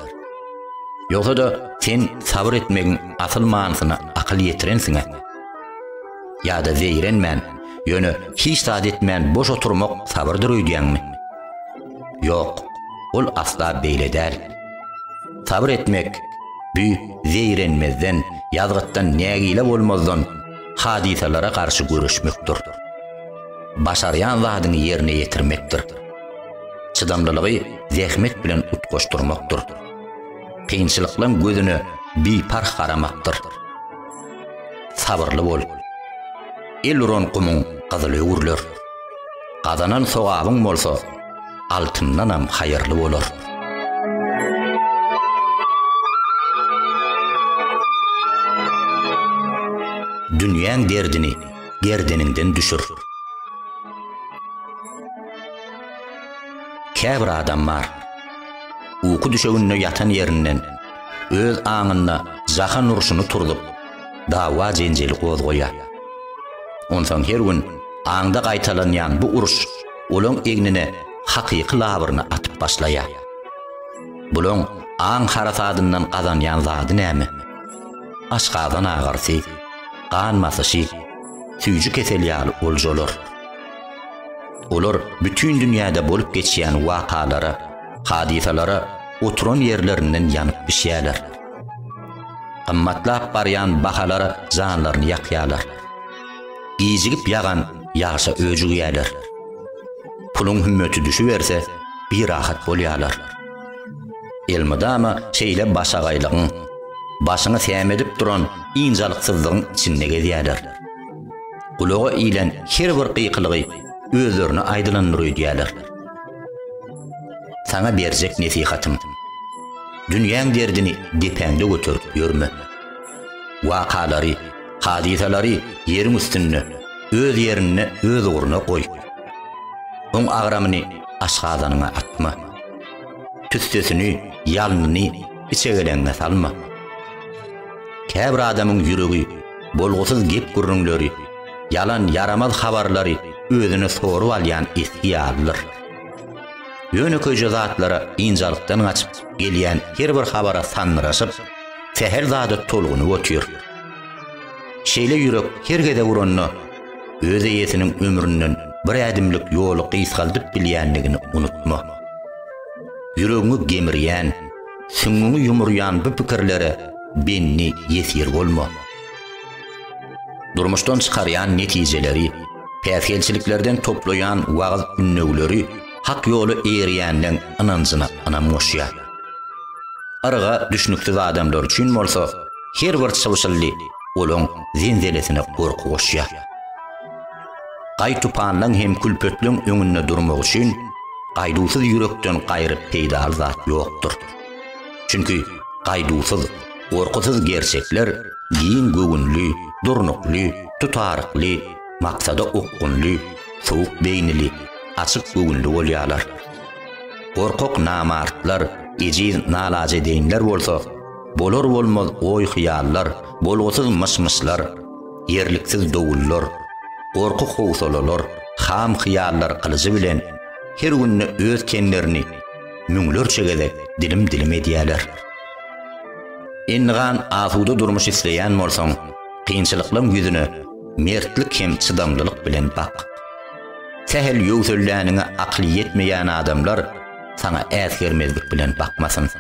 Ýogsa da sen sabr etmegiň asyl manysyna akyl ýetirensiňe. Ýa-da zeyrenmän, ýöne hiç saat etmän boş oturmak sabırdır öýdýänmi? Ýok, ol asla beýle däl. Sabr etmek, bu zeyrenmezden, ýazgytdan nägile bolmazdan hadisalara garşy görüşmekdir. Başarýan zadyny ýerine ýetirmekdir. Çydamlylygy zähmet bilen utgoşdurmakdyr. Kynçylyklaň gözüne biparh garamakdyr. Sabırly bol. Elron qumun qızılı urlar. Qazanan sowabın bolsa, altındanam hayırlı bolar. Dünýäň derdini gerdeninden düşür. Käbir adam bar. Uyku düşegünne yatan yerinden öz aňyna jahan urşuny turdup dawa jenjeli gozgoýar. Ondan her gün aňda gaýtalanýan bu uruş olaň egnine hakyky labyryny atyp başlaýar. Bulan aň harasadyndan gazanýan zady näme? Aşgadan agarsy, qan masaşy, süýjü keselýaly boljolar. Olar bütün dünýäde bolup geçýän wakalara, hadisalara oturan yerlerinden ýanyp bişýärler. Qymmatlap barýan bahalara janlaryny ýakýarlar. Gijigip ýagan ýaşa öjügýärler. Pulun hümmeti düşüberse bir rahat bolýarlar. Elmydama şeýle başagaýlygyň, başyny sämedip duran injalyksızlygyň içinde gezýärler. Kulağa ilen her bir qyýkylygy özlerini aýdylandyrýarlar. Sana berjek nesihatym. Dünýäň derdini depeňde götürüp ýörme. Wakalary, hadisalary ýeriň üstünde, öz ýerine, öz ugruna goý. Oň agramyny aşgazanyňa atma. Tüstesini, ýalnyny içegeleňe salma. Käbir adamyň ýüregi, bolgusyz gep gürrüňleri, yalan yaramaz habarlary özüne sorup alýan ihtiýarlar. Ýöne köje zatlara injalykdan gaçyp gelýän her bir habara sanraşyp, seher zady tolguny götür. Şeýle ýürek hergede uranny öz eýesiniň ömründen bir ädimlik ýoly gysgaldyp bilýänligini unutma. Ýüregiňi gemirýän, süňňiňi ýumurýan bu pikirlere benni ýesir bolma. Durmuşdan çykarýan netijeleri, päfgelçiliklerden toplayan wagaz ünnegleri hak ýoly eýerýänleň anancına anamgoşýar. Arga düşnüksiz adamlar üçin bolsa, her bir çywyşylly olaň zenzelesine gorky goşýar. Gaýtupanlaň hem külpötlüň öňünde durmak üçin gaýdusyz ýürekden gaýryp peýdal zat ýokdur. Çünki gaýdusyz, gorkusyz gerçekler giň gögünli, durnukly, tutarykly, maksada okkunly, soğuk beýnili, açyk gögünli bolýarlar. Gorkok namartlar, ejiz nalaje deýinler bolsa, bolar bolmaz oý hyýallar, bolgusyz mysmyslar, ýerliksiz dowullar, gorku howsalalar, ham hyýallar kılıjy bilen her günni öz kenlerini müňlerçe gezek dilim edýärler. Engan asuda durmuş isleýän bolsaň, kynçylyklaryň ýüzüne mertlik hem çydamlylyk bilen bak. Sehel ýöwsellänine akly ýetmeýän adamlar sana äsgermezlik bilen bakmasyn.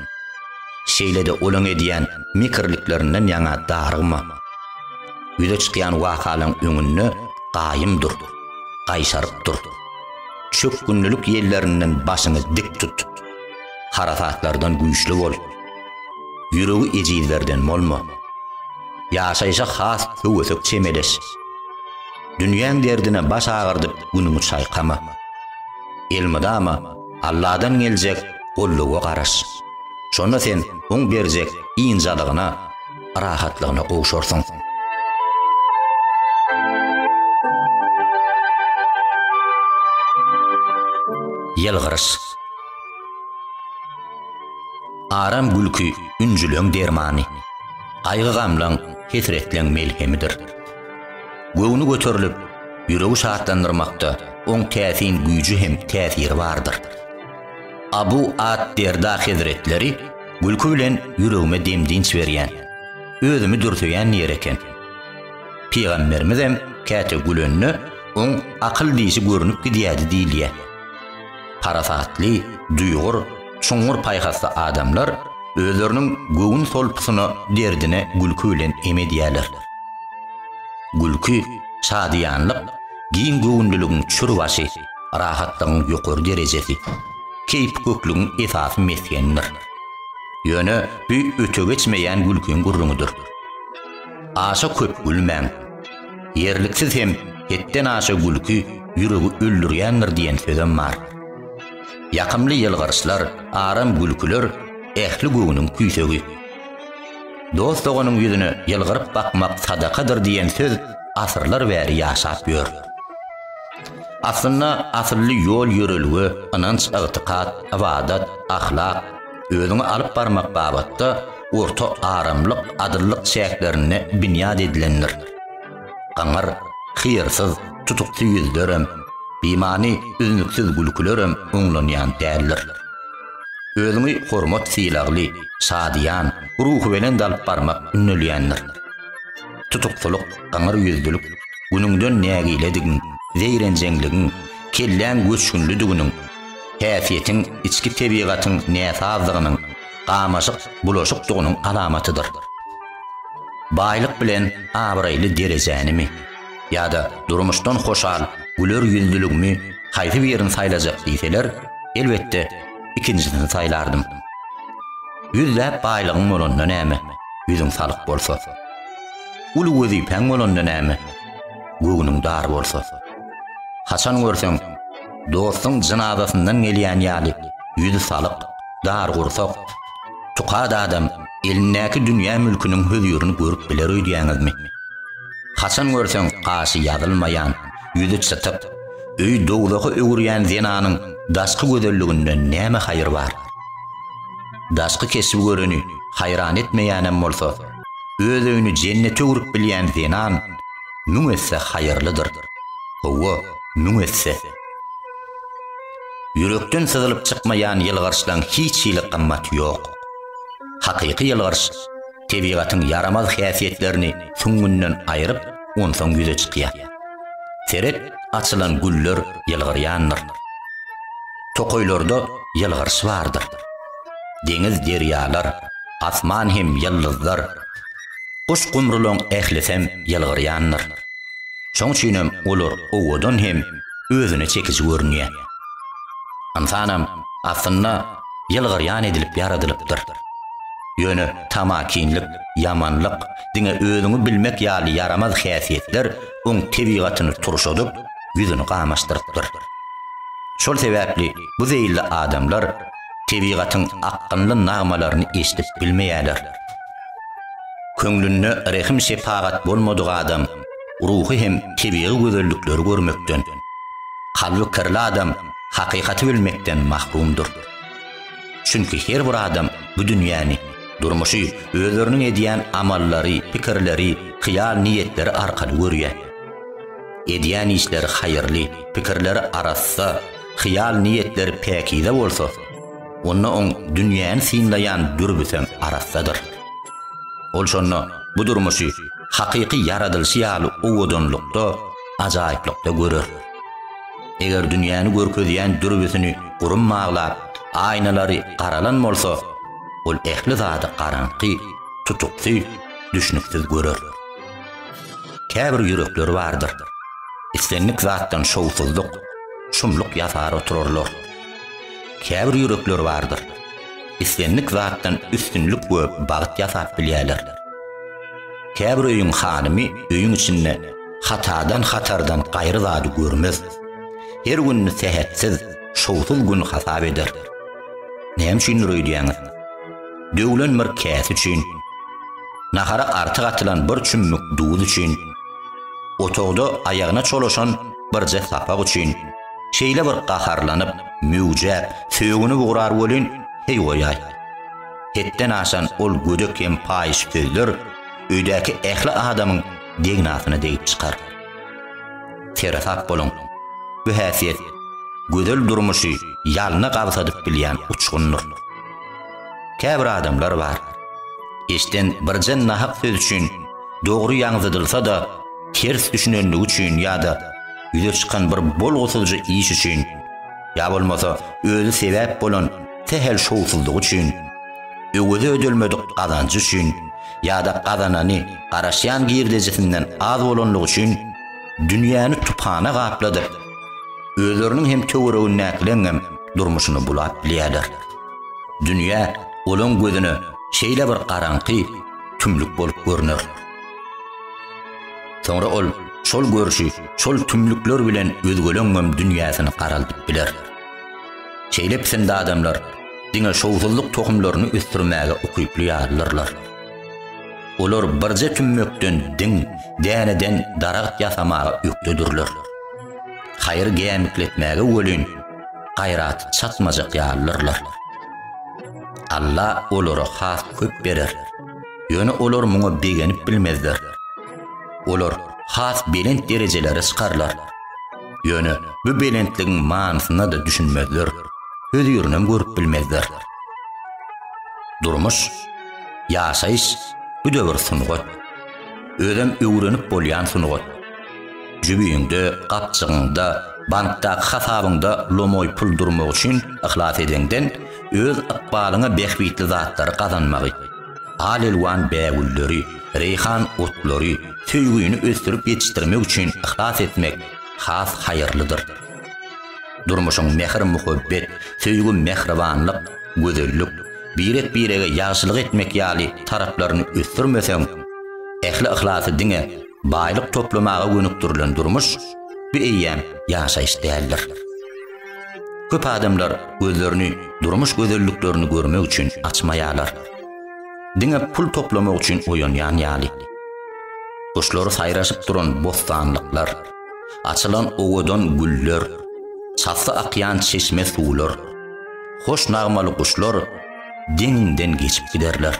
Şeýlede olaň edýän mikirliklerinden ýaňa dargyma. Ýüze çykýan wakalaň öňünde gaýym dur, gaýşaryp dur. Çök günlülük ýerlerinden başyny dik tut. Harasatlardan güýçli bol. Ýüregi ejizlerden bolma. Ýaşaýşa has höwesek çemeleş. Dünýäň derdine baş agyrdyp günüňi çaýkama. Elmydama Allahdan geljek golluga garaş. Şonda sen oň berjek injalygyna, rahatlygyna gowşarsyň. Ýelgyrys. Aram gülkü ünjülüň dermany. Aýgy gamlaň hesretleň melhemidir. Göwüni göterilip, ýüregi şatlandyrmakda oň täsin güýji hem täsiri bardyr. Abu ad-Derda Hazretleri gülkü bilen ýüregime demdinç berýän, özümi dürtüýän ýer eken. Peýgamberimiz hem käte gülünni oň akyl diýişi görünüp gidýärdi diýilýär. Parasatly, duýgur, çuňur paýhasly adamlar özleriniň göwün solpusyna derdine gülkü bilen emedýärler. Gülkü, şadiýanlyk, giň göwünlüligiň çürbaşy, rahatlygyň ýokary derejesi, keyip köklügiň esasy meskendir. Ýöne bu öte geçmeýän gülküň gurrungudyr. Aşa köp gülmäň, Yerliksiz hem hetten aşa gülkü ýüregi öldürýändir diýen sözüm bar. Ýakymly ýylgyrçlar, aram gülküler ähli göwnüň küýsegi. Dost oganyň ýüzüne ýylgyryp bakmak sadakadyr diýen söz asyrlar bäri ýaşap ýör. Aslynda asly ýol ýöreligi, ananç, ygtykat, ibadat, ahlak özüňi alyp barmak babatda orta aramlyk, adyllyk çäklerine binýad edilendir. Gaňar, hyýrsyz, tutukly ýüzlerem, bimani, üzünüksiz gülkülerem öňlenýän däldir. Özüňi hormat silagly, şadyan, ruhy bilen dalyp barmak ünlülýändir. Tutuklyk, gaňar ýüzlülük, günüňden nägiledigin, zeyrenjeňligin, kellen göçkünlüdiginiň, häsiýetiň, içki tebigatyň näsazlygynyň, gamaşyk, bulaşykdygynyň alamatydyr. Baýlyk bilen abraýly derejänimi, ýa-da durmuşdan hoşal, güler ýüzlülükmi haýsy birini saýlajak diýseler, elbetde ikinjisini saýlardım. Ýüzläp baýlygyň bolanda näme? Ýüzüň salyk bolsa. Ulu wezipeň bolanda näme? Göwnüň dar bolsa. Haçan görseň, dostuň janazasyndan gelýän ýaly, ýüzi salyk, dar gursak, tukad adam elindäki dünýä mülküniň höýürini görüp biler öýdýäňizmi? Haçan görseň, gaşy ýazylmaýan, ýüzi çytyp, öý doglagy öwürýän zenanyň daşky gözelliginden näme haýyr bar? Daşky kesip göreni haýran etmeýänem bolsa, öz öýüni jennete öwürüp bilýän zenan müňesse haýyrlydyr. Howa, müňesse. Yürekden syzylyp çykmaýan ýylgyrçlaň hiç ýyly gymmaty ýok. Hakyky ýylgyrç tebigatyň yaramaz häsiýetlerini süňünden aýryp, onsoň ýüze çykýar. Seret açylan güller ýylgyrýandyr. Tokoýlarda ýylgyrç bardyr. Deňiz derýalar, asman hem ýyldızlar, Kuş kumrulun ählesem ýylgyrýandyr. Şoň üçinem olar owadan hem özüne çekici görünýär. Ansanam aslynda ýylgyrýan edilip ýaradylypdyr. Ýöne tamakinlik, yamanlyk, diňe özüňi bilmek ýaly yaramaz häsiýetler oň tebigatyny turşadyp, ýüzüni gamaşdyrypdyr. Şol sebäpli bu zeýilli adamlar tebigatyň aqqynly nagmalaryny eşitip bilmeýärler. Köňlünde rehim şefagat bolmadyk adam ruhy hem tebiği gözellikleri görmekden, kalbi kirli adam haqiqati bilmekden mahrumdur. Çünki her bir adam bu dünýäni, durmuşy, özleriniň edýän amallary, pikirleri, hyýal niýetleri arkaly görýär. Edýän işleri haýyrly, pikirleri arassa, hyýal niýetleri päkide bolsa, onda oň dünýäni synlaýan dürbüsen arassadyr. Ol şonda bu durmuşy haqiqi yaradylşy ýaly owadanlykda, ajaýyplykda görür. Eger dünýäni görkezýän dürbüsini gurun maglap, aynalary garalan bolsa, ol ähli zady garanky, tutukly, düşnüksiz görür. Käbir ýürekler bardyr. Islenlik zatdan şowsuzlyk, şumlyk ýasar otururlar. Käbir ýürekler bardyr. Islenlik zatdan üstünlük we bagyt ýasap bilýärler. Käbir öýüň hanymy öýüň içinde hatadan hatardan gaýry zady görmez. Her günni sehetsiz, şowsuz gün hasap eder. Näme üçin öýdýäňiz? Döwlen bir käs üçin, nahara artyk atylan bir çümmük duz üçin, otogda aýagyna çolaşan bir jehsapak üçin, şeýle bir gaharlanyp, müwjäp, söýgüni bugurar bolan hey goýay. Hetten aşan ol gödek hem paýyş sözler öýdäki ähli adamyň degnasyny deyip çykar. Terasap bolun. Bu häsiýet gözel durmuşy ýalyna gabsadyp bilýän uçgundyr. Käbir adamlar bar. Eşden birjen nahaq söz üçin dogry ýaňzydylsa da ters düşünenligi üçin ýa-da ýüze çykan bir bolgusyjy iş üçin ýa bolmasa özü sebäp bolan tehel şowsuzlyk üçin, öwede ödülmedik gazanjy üçin ýa-da gazanany garaşýan girdejisinden az bolanlyk üçin dünýäni tupana gapladyr. Özleriniň hem töweregini näklengen durmuşyny bulap bilýärler. Dünýä olan gözüne şeýle bir garanky, tümlük bolup görünür. Sonra ol şol görüşü, şol tümlükler bilen özgöleňem dünýäsyny garaldyp biler. Şeýlepsinde adamlar diňe şowsuzlyk tohumlaryny ösdürmäge ukyply ýarlarlar. Olar birje tümmekden diň, däneden daragt ýasamaga ökdüdürler. Haýır gämikletmäge welin, gaýraty çatmajak ýarlarlar. Allah olara has köp berer. Ýöne olar muňa begenip bilmezler. Olar has belent derejelere çykarlar. Ýöne bu belentligiň manysyna da düşünmezler. Öz ýerinem görüp bilmezler. Durmuş, ýaşaýyş bu döwür sunugat. Özüm öwrenip bolýan sunugat. Jübüýüňde, gapçygyňda, bankdaky hasabyňda lomoy pul durmak üçin ihlas edenden öz ykbalyňa behbitli zatlary kazanmagy. Alelwan bägülleri, reyhan otlary, söýgüýüni ösdürip ýetişdirmek üçin ihlas etmek has haýyrlydyr. Durmuşyň mehr muhabbet, söýgü mehribanlyk, gözellik, biret birege ýaşylyk etmek ýaly taraplaryny ösdürmeseň, ehli ihlasy diňe baýlyk toplamaga gönükdirilen durmuş bir eýýäm ýaşaýyş däldir. Köp adamlar gözlerini, durmuş gözelliklerini görmek üçin açmaýarlar. Diňe pul toplamak üçin oýanýan ýaly. Kuşlary saýraşyp duran bostanlyklar, açylan owadan güller, çatsa akyan çeşme suwlar, hoş nagmaly kuşlar deninden geçip giderler.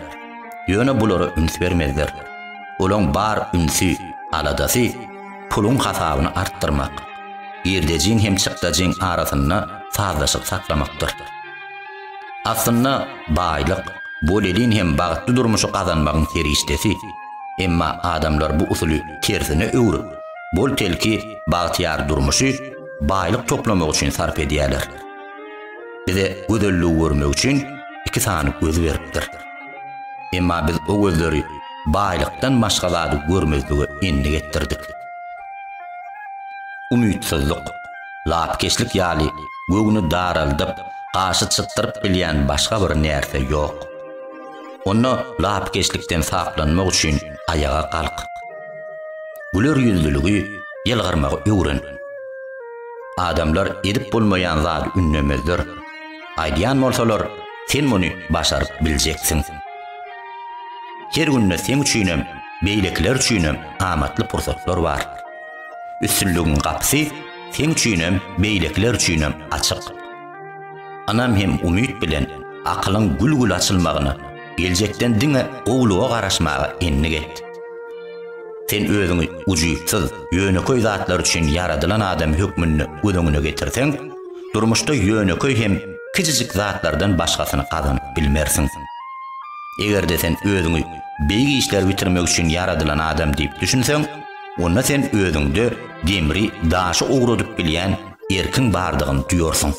Ýöne bulara üns bermezler. Olaň bar ünsi, aladasy pulun hasabyny arttyrmak, ýerdejin hem çykdajin arasyna fazlaşyk saklamakdyr. Aslynda baýlyk, bolelin hem bagtly durmuşy kazanmagyň terişdesi. Emma adamlar bu usuly tersine öwrüp, bol telki bagtyar durmuşy baýlyk toplamak üçin sarp edýärler. Bize gözellik görmek üçin iki sany göz beripdir. Emma biz o gözleri baýlykdan başga zady görmezlige enli getdirdik. Umytsizlik, lapkeşlik ýaly gögüni daraldyp, gaşy çytdyryp bilýän başga bir nerse ýok. Onu lapkeşlikden saklanmak üçin ayağa kalk. Güler yüzlülügi ýylgyrmagy öwren. Adamlar edip bolmaýan zady ünlemezler. Aýdýan bolsalar, sen muny başaryp biljeksin. Her günde sen üçinem, beýlekler üçinem amatly pursatlar bar. Üstünlügiň gapsy sen üçinem, beýlekler üçinem açyk. Anam hem umyt bilen akylyň gül-gül açylmagyny, geljekden diňe ogluga garaşmagy enni getdi. Sen özüňi ujypsyz, ýöneköý zatlar üçin yaradylan adam hökmüni ödüňüne getirseň, durmuşda ýöneköý hem kiçijik zatlardan başgasyny kazanyp bilmersiň. Egerde sen özüňi beýgi işler bitirmek üçin yaradylan adam diýip düşünseň, onda sen özüňde demiri, daşy ogradyp bilýän erkin bardygyny duýarsyň.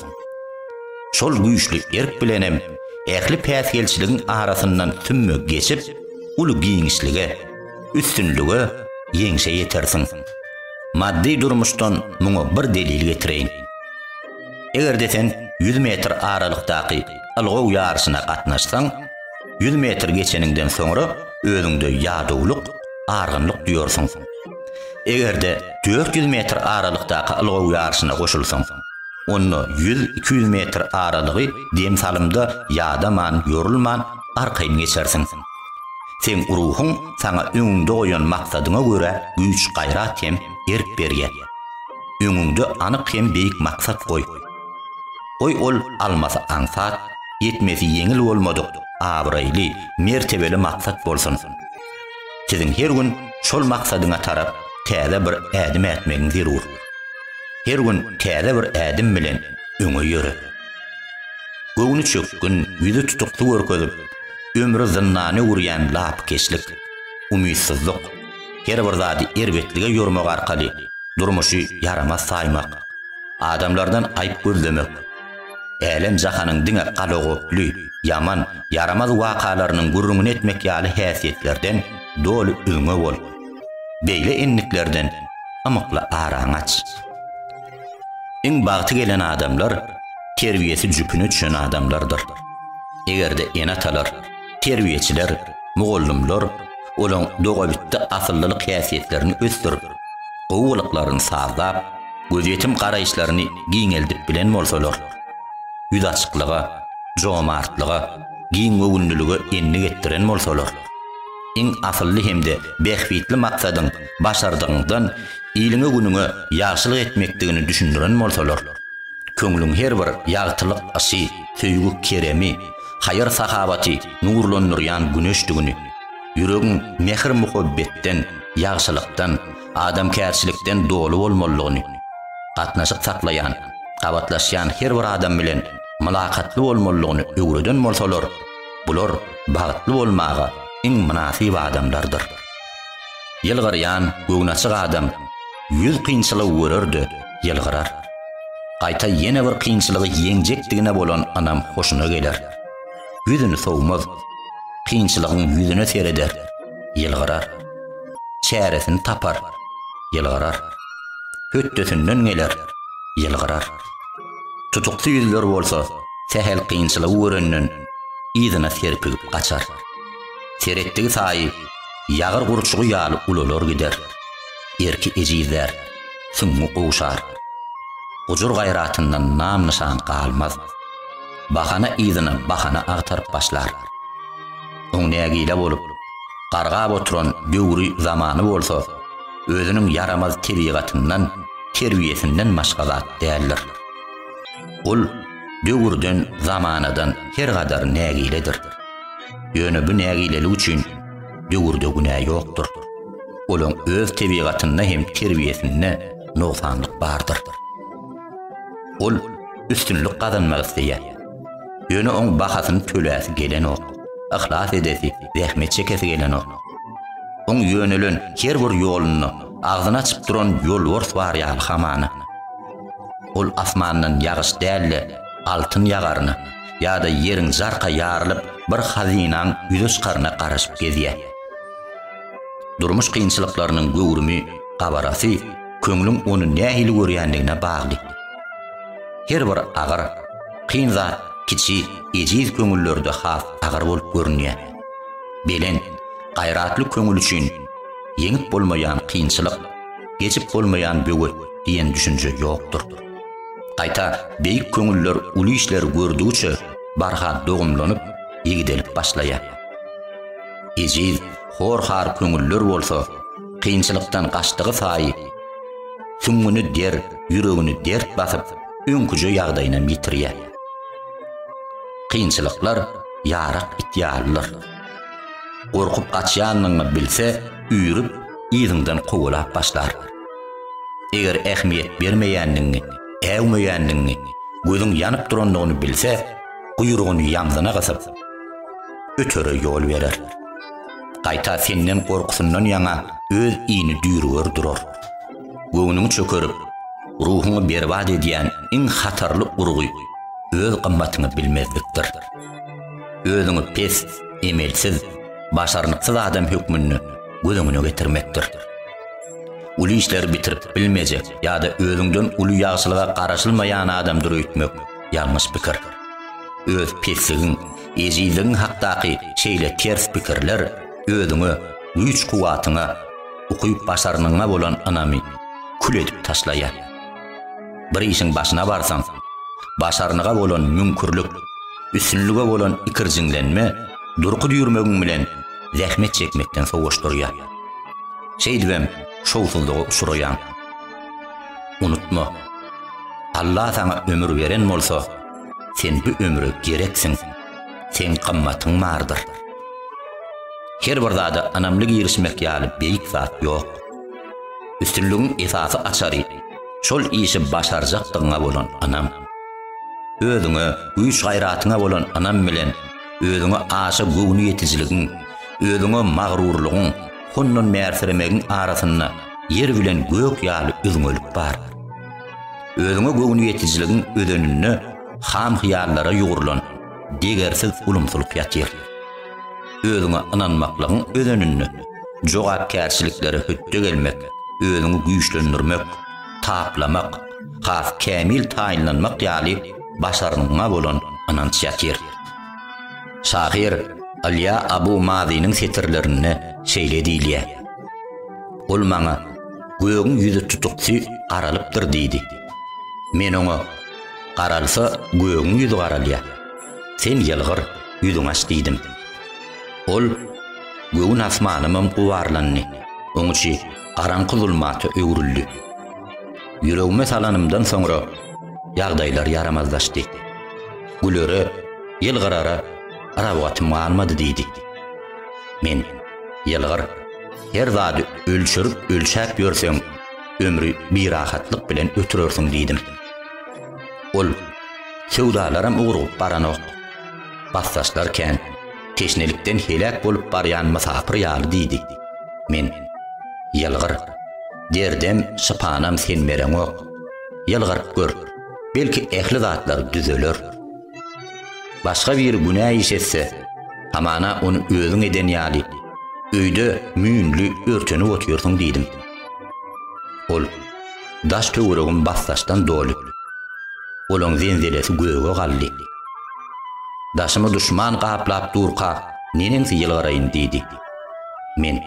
Şol güýçli erk bilenem ähli päsgelçiligiň arasyndan tümmek geçip, uly giňişlige, üstünlüge ýeňşe ýetersiň. Maddi durmuşdan muňa bir delil getireýin. Egerde sen 100 metr aralykdaky algow ýarşyna gatnaşsaň, 100 metr geçeninden soňra özüňde ýadawlyk, argynlyk duýarsyň. Egerde 400 metr aralykdaky algow ýarşyna goşulsaň, onu 100-200 metr aralygy dem salymda ýadaman, ýorulman arkaýyn geçersiň. Sen ruhun sana öňüňde goýan maksadyňa görä güýç, gaýrat hem erk berýär. Öňüňde anyk hem beýik maksat goý. Oy ol almasa ansat, yetmesi yeňil bolmadyk, abraýly, mertebeli maksat bolsun. Siziň her gün şol maksadyňa tarap täze bir ädim etmegiň zerur. Her gün täze bir ädim bilen öňe ýöre. Göwüni çökkün, ýüzi tutukly görkezip, ömrü zynnany urýan lapkeşlik, umytsizlik, her bir zady erbetlige ýormak arkaly durmuşy yaramaz saýmak, adamlardan aýyp gözlemek, elem jahanyň diňe galagoply, yaman, yaramaz wakalarynyň gurrungyny etmek ýaly häsiýetlerden doly öňe bol. Beýle enliklerden amykla araň aç. Eň bagty gelen adamlar terbiýesi jüpüne düşen adamlardyr. Egerde enatalar, terbiýeçiler, mugallimler olaň dogabitde asyllylyk häsiýetlerini ösdürip, Qowuluklarını sağlap, gözetim qarayışlarını giňeldip bilen bolsalar, yüz açıklığa, jomartlyga, giň öwünlüligi enni getdiren bolsalar, iň asylly hemde behwitli maksadyň başardygyňdan ýylyňy günüňe ýagşylyk etmekdigini düşündiren bolsalar, köňlüň her bir ýagtylyk aşy, söýgü keremi, hayır sahabaty nurlanýan güneşdigini, yüregiň mehr muhabbetden, ýagşylykdan, adamkärçilikden dolu bolmalygyny, gatnaşyk saklayan, gabatlaşýan her bir adam bilen mülakatly bolmalygyny öwreden bolsalar, bular bagtly bolmaga iň münasib adamlardyr. Ýylgyryan, göwnaçyk adam 100 kynçylyk görerdi, ýylgyrar. Gaýta ýene bir kynçylygy ýeňjekdigine bolan anam hoşuna geler. Yüzünü sowmaz, kynçylygyň yüzüne sereder, ýylgyrar. Çäresini tapar, ýylgyrar. Höttesinden geler, ýylgyrar. Tutukly ýüzler bolsa, sehel kynçylyk görenden ýyzyna serpigip gaçar. Seretdigi saýy ýagyr gurçugy ýaly ulalar gider. Erki ejizler, süňňi gowşar. Ujur gaýratyndan nam nişan galmaz. Bahana ýyzyna bahana agtaryp başlar. Oň nägile bolup, gargap oturan döwri zamany bolsa, özüniň yaramaz tebigatyndan, terbiýesinden başga zat däldir. Ol döwürden, zamanadan her gadar nägiledir. Ýöne bu nägilelik üçin döwürde günah ýokdur. Olaň öz tebigatynda hem terbiýesinde noksanlyk bardyr. Ol üstünlük kazanmak isteýär. Ýöne oň bahasyny töläsi gelen ok, ihlas edesi, zähmet çekesi gelen ok. Oň ýönelen her bir ýoluny agzyna açyp duran ýolbars bar ýaly hamany. Ol asmandan ýagyş dälle, altyn ýagaryny ýa-da ýeriň jarka ýarylyp bir hazinaň ýüze çykaryna garaşyp gezýär. Durmuş kynçylyklarynyň göwrümi, gabarasy, köňlüň onu nähili görýändigine bagly. Her bir agyr, kyn zat kiçi, ejiz köňüllerde has agyr bolup görünýär. Belen, gaýratly köňül üçin yeňip bolmaýan kynçylyk, geçip bolmaýan böwet diýen düşünje ýokdur. Gaýta beýik köňüller uly işler gördüçe barha dogumlanyp, ýegidelip başlaýar. Ejiz, hor-har köňüller bolsa, kynçylykdan gaçdygy saýy, süňňüni der, ýüregini dert basyp, öňküje ýagdaýyna bitirýär. Kynçylyklar ýarak itýarlylar. Gorkup gaçýanyňy bilse, üýrüp, ýyzyňdan gowulap başlar. Eger ähmiýet bermeýändiňi, äwmeýändiňi, gözüň ýanyp durandygyny bilse, guyrugyny ýamzyna gasyp, ötere ýol berer. Gaýta senden gorkusundan ýaňa öz iýini düýrüger durar. Göwüniň çökerip, ruhuny berbad edýän iň hatarly urgy öz gymmatyny bilmezlikdir. Özüňi pes, emelsiz, başarnypsyz adam hökmüni gözüňe getirmekdir. Uly işler bitirip bilmejek ýa-da özüňden uly ýagşylyga garaşylmaýan adamdyr öýtmek ýalňyş pikir. Öz pesligiň, ejizligiň hakdaky şeýle ters pikirler özüňe, güýç kuwatyna, ukyp başarnyňa bolan anamy kül edip taşlaýar. Bir işiň başyna barsaň, başarnyga bolan mümkürlük, üstünlüge bolan ikirjiňlenme, durky ýürmegiň bilen zähmet çekmekden sowuşdurýar. Şeýdibem şowsuzlyga uçuraýan. Unutma, Allah sana ömür beren bolsa, sen bu ömrü gereksin, sen gymmatyň bardyr. Her bir zada anamlyk ýerişmek ýaly beýik zat ýok. Üstünlügiň esasy açary, şol işi başarjakdygyňa bolan anam. Özüňe, güýç gaýratyňa bolan anam bilen, özüňe aşy göwni ýetijiligiň, özüňe magrurlygyň, hundan merseremegiň arasynda yer bilen gök ýaly üzüňelik bar. Özüňe göwni ýetijiligiň ödenini ham hyýallara ýugurulan, degersiz ulumsuzlyk ýatyr. Özüňe inanmaklygyň ödenini, jogapkärçilikleri hötte gelmek, özüňi güýçlendirmek, taplamak, has kämil taýinlanmak ýaly başarnyňa bolan ananç ýatyr. Şahyr Alya Abu Mazi'nin setirlerini şeýle diýilýär. Ol maňa göğün yüzü tutukçy garalypdyr diýdi. Men oňa garalsa göğün yüzü garalýar. Sen ýylgyr yüzüň aç diýdim. Ol göğün asmanymam guwarlandy. Oňçy garaňky zulmaty öwrüldi. Yüregime salanymdan soňra ýagdaýlar yaramazlaşdy. Gülöre ýylgyrara arabawatym almady diýdi. Men ýylgyr her zady ölçürüp ölçäp ýörseň ömrü bir rahatlyk bilen ötürersiň diýdim. Ol sewdalaram ugurup baranok. Bassaşlarken teşnelikden helak bolup barýan masapyr ýaly diýdi. Men ýylgyr derdem şypanam sen mereň ok. Ýylgyr gör, belki ähli zatlar düzeler. Başga bir günah işetse, hamana onu özüň eden ýaly, öýde müýünli örteni otýorsyň diýdim. Ol daş töweregim bassaşdan doly. Olaň zenzelesi göğe galdy. Daşymy düşman gaplap durqa, nenensi ýylgyraýyn diýdi. Men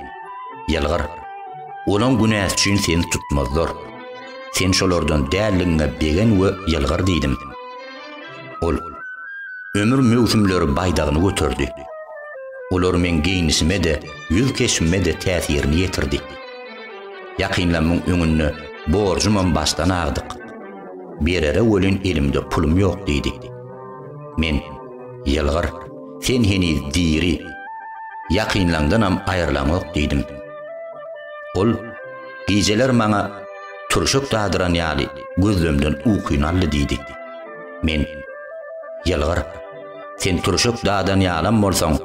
ýylgyr, olaň günäs üçin seni tutmazlar. Sen şolardan däliňe begen we ýylgyr diýdim. Ol ömür mewsimleri baýdagyny götürdi. Olar men giyinişime de, yüz keşime de täsirini ýetirdi. Ýakynlamyň öňünde borjumam başdan agdyk. Berere welin elimde pulum ýok diýdi. Men ýylgyr, sen heni diri, ýakynlandanam aýrylanok diýdim. Ol gijeler maňa turşuk dadyran ýaly gözlemden ukynaly diýdi. Men ýylgyr, sen turşuk dadan ýalam bolsaň,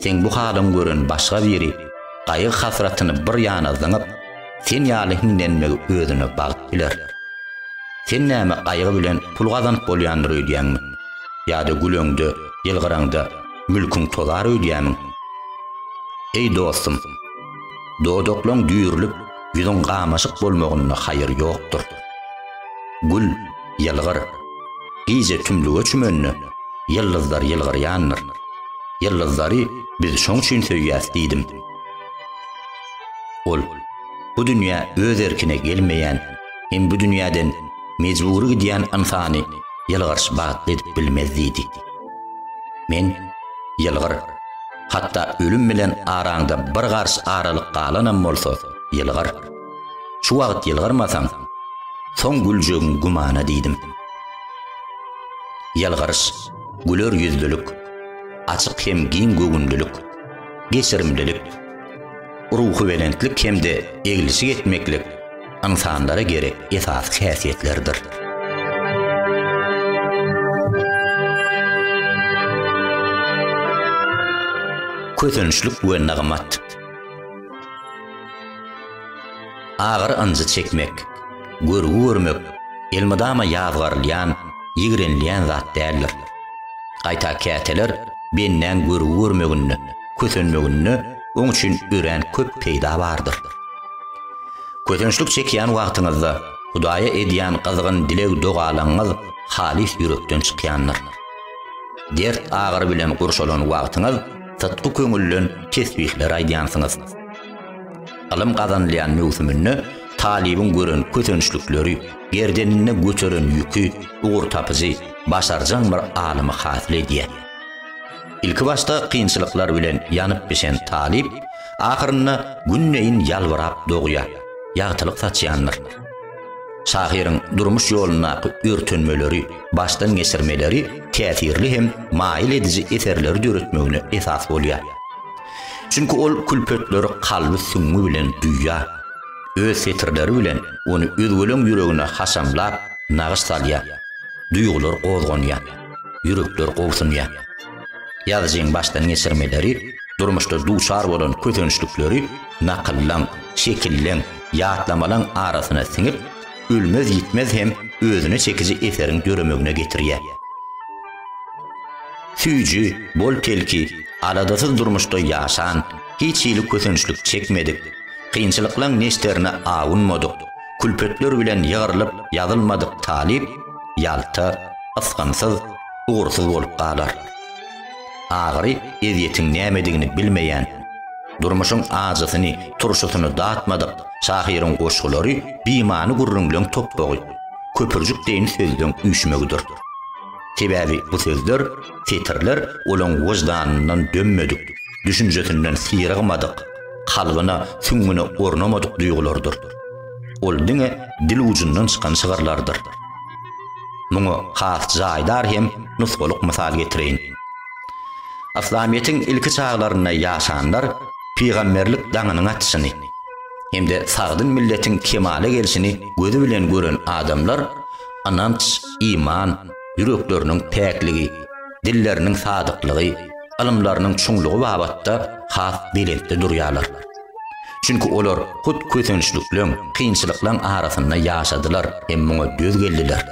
sen bu halyň gören başga biri gaýyk hasratyny bir ýana zyňyp, sen ýaly hinlenmegi özüne bagyp biler. Sen näme gaýygy bilen pul gazanyp bolýandyr öýdýäňmi? Ýa-da gülöňde, ýylgyraňda mülküň tozar öýdýäňmi? Ey dostum, dodoklaň düýrülip, yüzüň gamaşyk bolmagyna haýyr ýokdur. Gül, ýylgyr, gize tümlüge çümenni, ýyldyzlar ýylgyrýandyr. Ýyldyzlary biz şoň üçin söýýäs diýdim. Ol, bu dünýä öz erkine gelmeýän, hem bu dünýäden mecbury gidýän insany ýylgyrş bagat edip bilmez diýdi. Men ýylgyr, hatda ölüm bilen araňda bir garş aralyk galanam bolsa, ýylgyr. Şu wagt ýylgyrmasaň, soň güljegin gumana diýdim. Ýylgyrş, güler ýüzlülük, açyk hem giň gögünlülük, geçirimlilik, ruhy belentlik hemde egilişik etmeklik insanlara gerek esas häsiýetlerdir. Kötünçlük we nagmat. Agyr anjy çekmek, görüp görmek, elmadama ýazgarlyan, ýigrenlyan zat däldir. Gaýta käteler benden görüp görmegini, kötünmegini oň üçin ören köp peýda bardyr. Kötünçlük çekýän wagtyňyzda Hudaýa edýän gyzgyn dilek dogalaňyz halis ýürekden çykýandyr. Dert agyr bilen gurşalan wagtyňyz tatgy köňüllen tesbihler aýdýansyňyz. Alym gazanlyan mewsümini talibiň gören kötünçlükleri, gerdenine götüren ýükü, ugur tapyjy, başarjan bir alymy hasil edýär. İlki başta kynçylyklar bilen ýanyp bişen talip, ahyrynda günneýin ýalvarap dogýar, ýagtylyk saçýandyr. Şahyryň durmuş ýoluna örtünmeleri, başdan geçirmeleri täsirli hem mail edici eserleri döretmegine esas bolýar. Çünki ol külpetleri kalby süňňi bilen duýýar, öz setirleri bilen onu özgölüň ýüregine haşamlap nagyş salýar. Duýgular gozgonýar, ýürekler gowsunýar. Ýazyjyň başdan geçirmeleri, durmuşda duçar bolan kötünçlükleri nakyllan, şekillen, ýatlamalan arasyna siňip, ölmez gitmez hem özüne çekici eserin göremegine getirýär. Süýji, bol telki, aladasyz durmuşda ýaşan, hiç ýyly kötünçlük çekmedik, kynçylyklaryň neşterine awunmadyk, külpetler bilen ýarylyp ýazylmadyk talip, ýalta, ysgynsyz, ugursyz bolup galar. Agyry eziýetiň nämedigini bilmeýän, durmuşun ağzısını, turşusunu dağıtmadık. Şahirin goşgulary bimany gurrunglöň topbogy, köpürjük deýin sözden üýşmegdir. Sebäbi bu sözler, titrler olaň wajdanyndan dönmedik, düşünjesinden syrygmadyk, kalbyna, süňüne ornamadyk duýgulardyr. Ol diňe dil ujundan çykan şygarlardyr. Muňa has jaýdar hem nusgalyk mysal getireýin. Islamiyetiň ilki çağlaryna ýaşanlar peýgamberlik daňynyň atşyny hemde sagdyn milletiň kemale gelişini gözü bilen gören adamlar ananç, iman, yürekleriniň päkligi, dilleriniň sadyklygy, ilmlarynyň çuňlugy babatda has belentde durýarlar. Çünki olar hut kösençlikleň, kynçylyklaryň arasynda ýaşadylar hem muňa döz geldiler.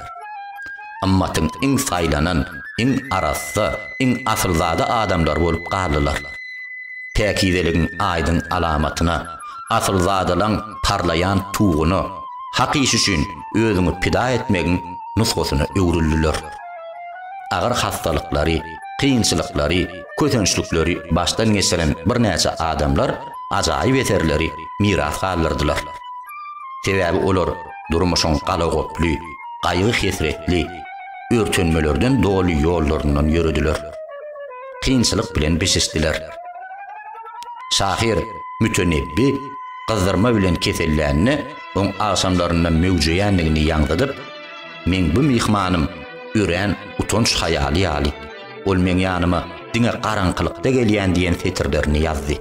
Ammatyň iň saýlanan, iň arasy, iň asylzada adamlar bolup galdylar. Täkideligiň aýdyn alamatyna, asylzadalyň parlayan tuğuny, hak iş üçin özüňi pida etmegiň nusgasyna öwrüldiler. Agar hastalyklary, kynçylyklary, kösençlikleri başdan geçiren bir näçe adamlar ajaýyp eserleri miras galdyrdylar. Sebäbi olar durmuşyň galagoply, gaýgy hesretli, örtünmelerden doly ýollaryndan ýürüdiler. Kynçylyk bilen beşişdiler. Şahir mütenebbi gyzdyrma bilen kesellänini oň aşamlaryndan mewjüýänligini ýaňdydyp, "Men bu mihmanym üren utanç hayaly ýaly. Ol men ýanyma diňe garaňkylykda gelýän" diýen fetirlerini ýazdy.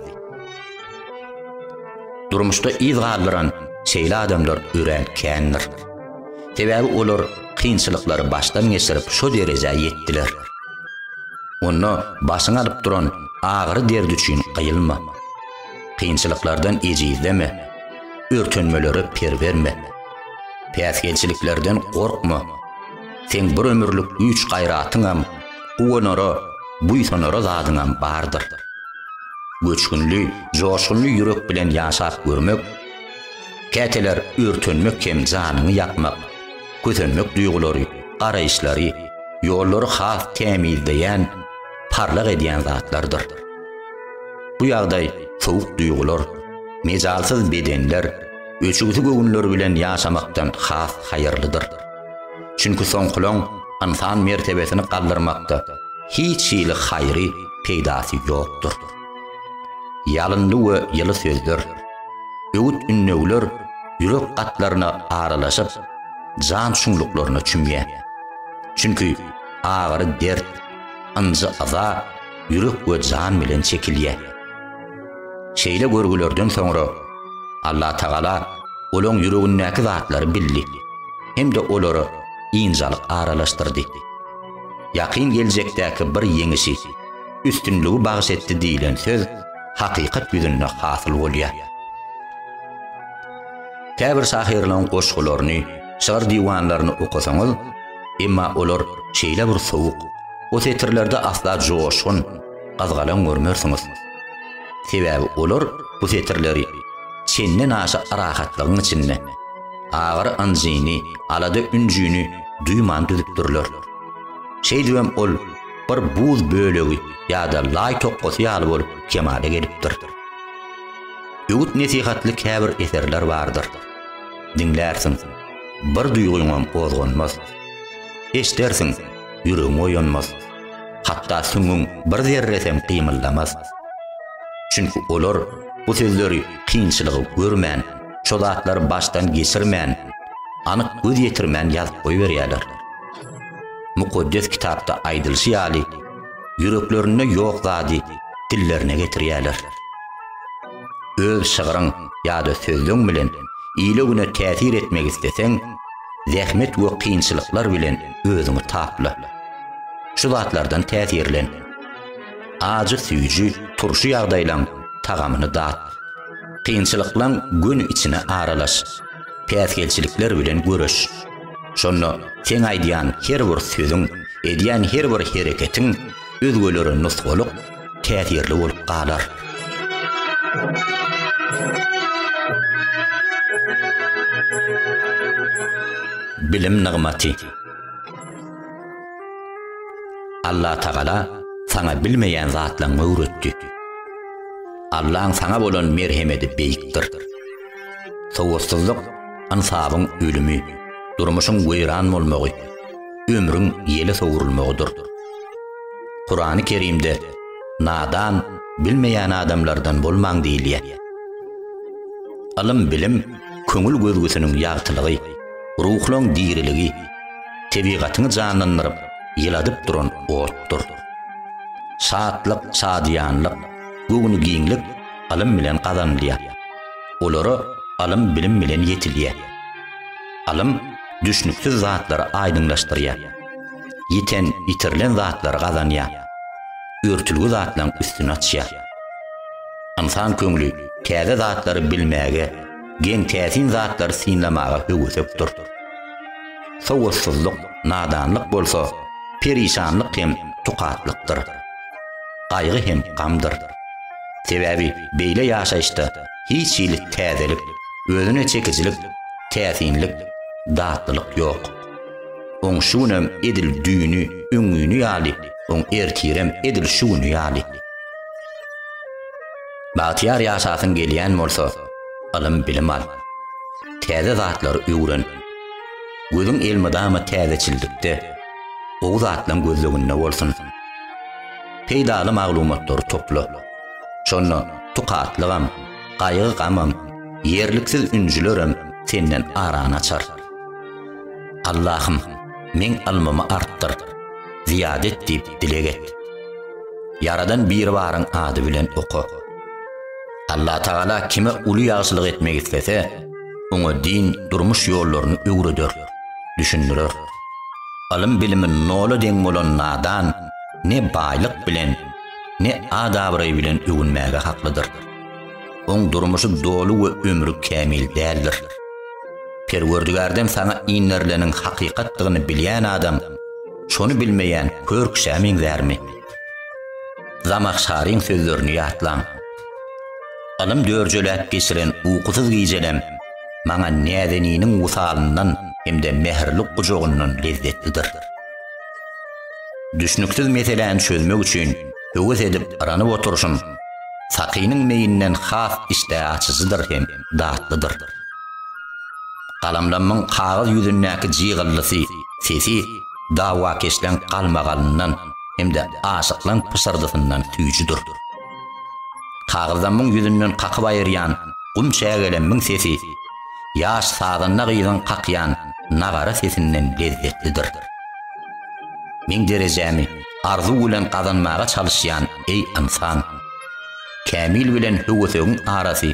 Durmuşda iz galdyran şeýle adamlar ürenkendir. Sebäbi olar kynçylyklary başdan geçirip şo derejä ýetdiler. Onu başyňa alyp duran agyr derdi üçin gyýylma. Kynçylyklardan ejizleme, örtünmeleri perverme. Päsgelçiliklerden korkma. Sen bir ömürlük güç gaýratyňam, uwanara, buýsanara zadyňam bardyr. Göçkünli, joşgunly ýürek bilen ýaşap görmek, käteler örtünmek hem janyny ýakmak, kösenmek duýgulary, garaýşlary, ýollary has temizleýän, parlak edýän zatlardyr. Bu ýagdaý sowuk duýgular, mezalsyz bedenler, öçügüsi gögünler bilen ýaşamakdan has haýyrlydyr. Çünki soňkulan insan mertebesini galdyrmakda hiç ýyly haýry peýdasy ýokdur. Ýalynly we ýyly sözler, öwüt ünnegler ýürek gatlaryna aralaşyp, jan şuňluklaryna çümýär. Çünki agyr dert, anjy aza ýürek we jan bilen çekilýär. Şeýle görgülerden soňra Allah Taala olaň ýüregindäki zatlary bildi. Hem de olary ýynjalyk aralaşdyrdy. Ýakyn geljekdäki bir ýeňişi, üstünlügi bagyş etdi diýilen söz hakykat ýüzünde hasyl bolýar. Käbir şahirlaryň goşgularyny, şygyr diwanlaryny okusaňyz, emma olar şeýle bir sowuk, o setirlerde asla joşgun, gazgalan görmersiňiz. Sebäbi olar bu setirleri çenden aşa rahatlygyň içinde, agyr anjyny, alada ünjüni duýman düzüpdirler. Şeý diýem ol bir buz bölegi ýa-da lay tokgosy ýaly bolup kemale gelipdir. Öwüt nesihatly käbir eserler bardyr. Dinlärsiň, bir duýguňam ozgonmaz. Eşdersiň, ýüregiň oýanmaz. Hatda süňüň bir zerresem gymyldamaz. Çünki olar bu sözleri kynçylygy görmän, şo zatlary başdan geçirmän, anyk göz ýetirmän ýazyp goýberýärler. Mukaddes kitapda aýdylşy ýaly, yüreklerine ýok zady dillerine getirýärler. Öz şygyryň ýa-da sözüň bilen ýylegine täsir etmek isteseň, zähmet we kynçylyklar bilen özüňi tapla. Şu zatlardan täsirlen. Ajy süýjü, turşy ýagdaýlaň tagamyny dat. Kynçylyklaň gün içine aralaş. Päsgelçilikler bilen görüş. Şonu sen aýdýan her bir sözüň, edýän her bir hereketiň özgelere nusgalyk, täsirli bolup galar. Bilim nygmaty. Allah Taala sana bilmeýän zatlaryny öwretdi. Allah'ın sana bolan merhemeti beýikdir. Sowutsuzlyk ansabın ölümü, durmuşun weyran bolmagy, ömrüň ýeli sowurulmagydyr. Kur'an-ı Kerimde nadan bilmeýän adamlardan bolmaň diýilýär. Alym bilim köňül gözgüsiniň ýagtylygy, ruhlaň diriligi, tebigatyny janlandyryp, ýyladyp duran otdur. Şatlyk, şadyanlyk, göwünü giňlik alym bilen gazanylýar. Olary alym bilim bilen ýetilýär. Alym düşnüksiz zatlary aýdynlaşdyrýar. Yiten, ýitirilen zatlary gazanýar. Örtülgü zatlaryň üstüne açýar. Insan köňli täze zatlary bilmäge, geň täsin zatlary synlamaga höwüsepdir. Sowutsuzlyk, nadanlyk bolsa, perişanlyk hem tukatlykdyr. Gaýgy hem gamdyr. Sebäbi beýle ýaşaýşda hiç ýylyk täzelik, özüne çekijilik, täsinlik, datlylyk ýok. Oň şunam edil düýünü, öňüni ýaly, oň ertirem edil şuny ýaly. Batyar ýaşasyn gelýän bolsa, alym bilim al. Täze zatlary öwren. Gözüň elmydamy täzeçilikde, o zatlaryň gözleginde bolsun. Peýdaly maglumatlary topla. Şonu tukatlygam, gaýgy gamam, yerliksiz ünjülerim senden arana açar. Allah'ım, men almamy artdyr, ziyadet diýip dilek et. Yaradan bir barın ady bilen oku. Allah Taala kime uly ýagşylyk etmek istese, oňa din durmuş ýollaryny öwreder, düşündirer. Alym bilimin nola deň bolan nadan ne baýlyk bilen, ne adabry bilen öwünmäge haklydyr. Oň durmuşy dolu we ömrü kämil däldir. Perwerdigärden sana innerleniň hakykatlygyny bilýän adam, şonu bilmeýän körkşämiň zärmi. Zamakşaryň sözlerini ýatlan. Alym dörjeläp geçiren ukusuz gijelem, maňa nädeniniň usalyndan hemde mehirlik gujogundan lezzetlidir. Düşnüksiz meseleni çözmek üçin höwes edip aranyp oturuşum, sakynyň meýinden has işde açyjydyr hem datlydyr. Galamlamyň kagaz ýüzündäki jygylysy, sesi dawa keşlen galmaganyndan hemde aşyklan pysardysyndan tüýjüdir. Kagazamyň ýüzünden kakyp aýyrýan gum çägelemmiň sesi, ýaş sagyna gyýdan kakýan nagara sesinden lezzetlidir. Men derejämi arzu bilen gazanmaga çalışýan ey insan, kämil bilen höwesiň arasy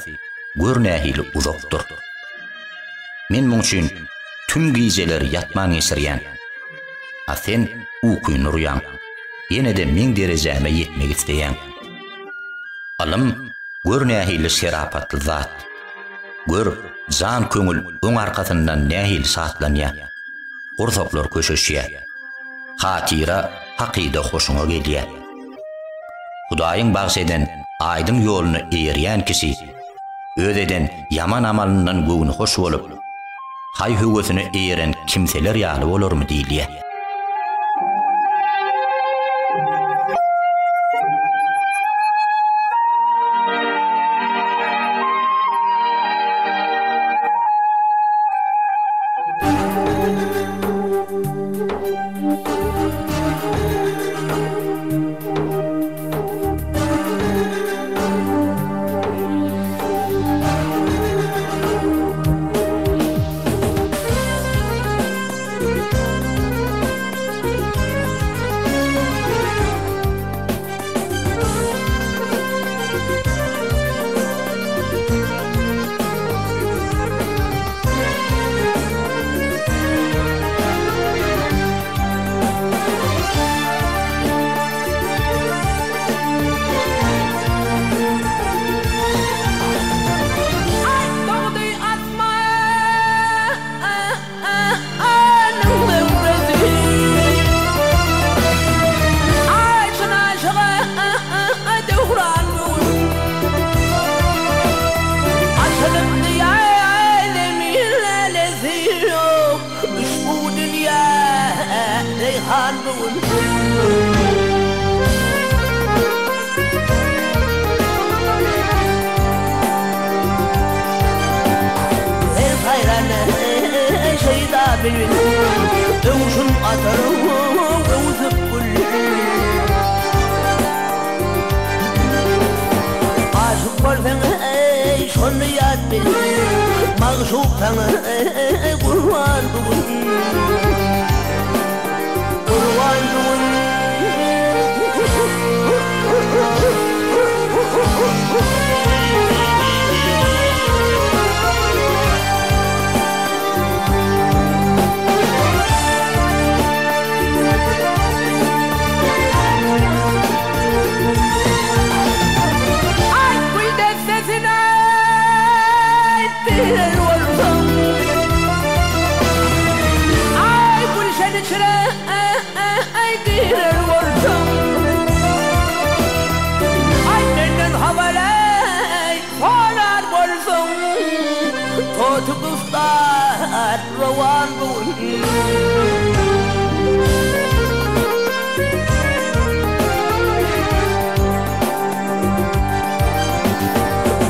görnähili uzakdyr. Men muň üçin tüm gijeler ýatmaň geçirýän. A sen ukunurýan. Ýene-de men derejäme ýetmek isleýän. Alym görnähili şerapatly zat. Gör, jan köňül oň arkasyndan nähil şatlanýar. Gursaklar köşeşýär. Hatira, hakida hoşuna gelýär. Hudaýyň bagşeden aýdyň ýoluny eýerýän kişi, özeden yaman amalyndan göwüni hoş bolup, hay höwesini eýeren kimseler ýaly bolarmy diýilýär. bilin Dövüşün atarım Dövüşüp gülün Aşık bolsan ey şonu yad bilin Mağşuktan ey kurban bugün Kurban bugün Tukustar rawan bun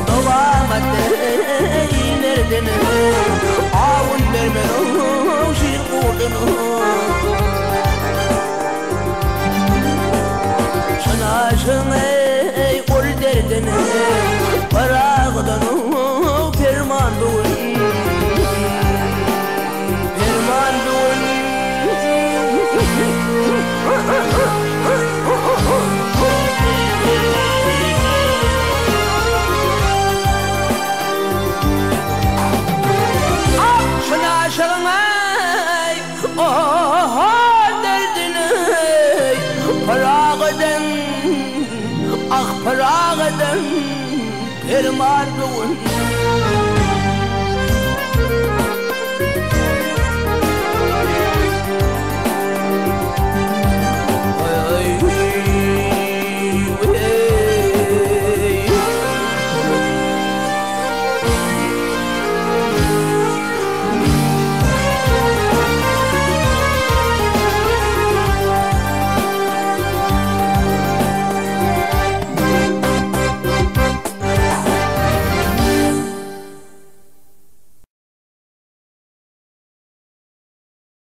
Davamat nereden Avun dermen şir kurdun Şanaşın ey ol derden Parağdan perman bun Parağadan perman bun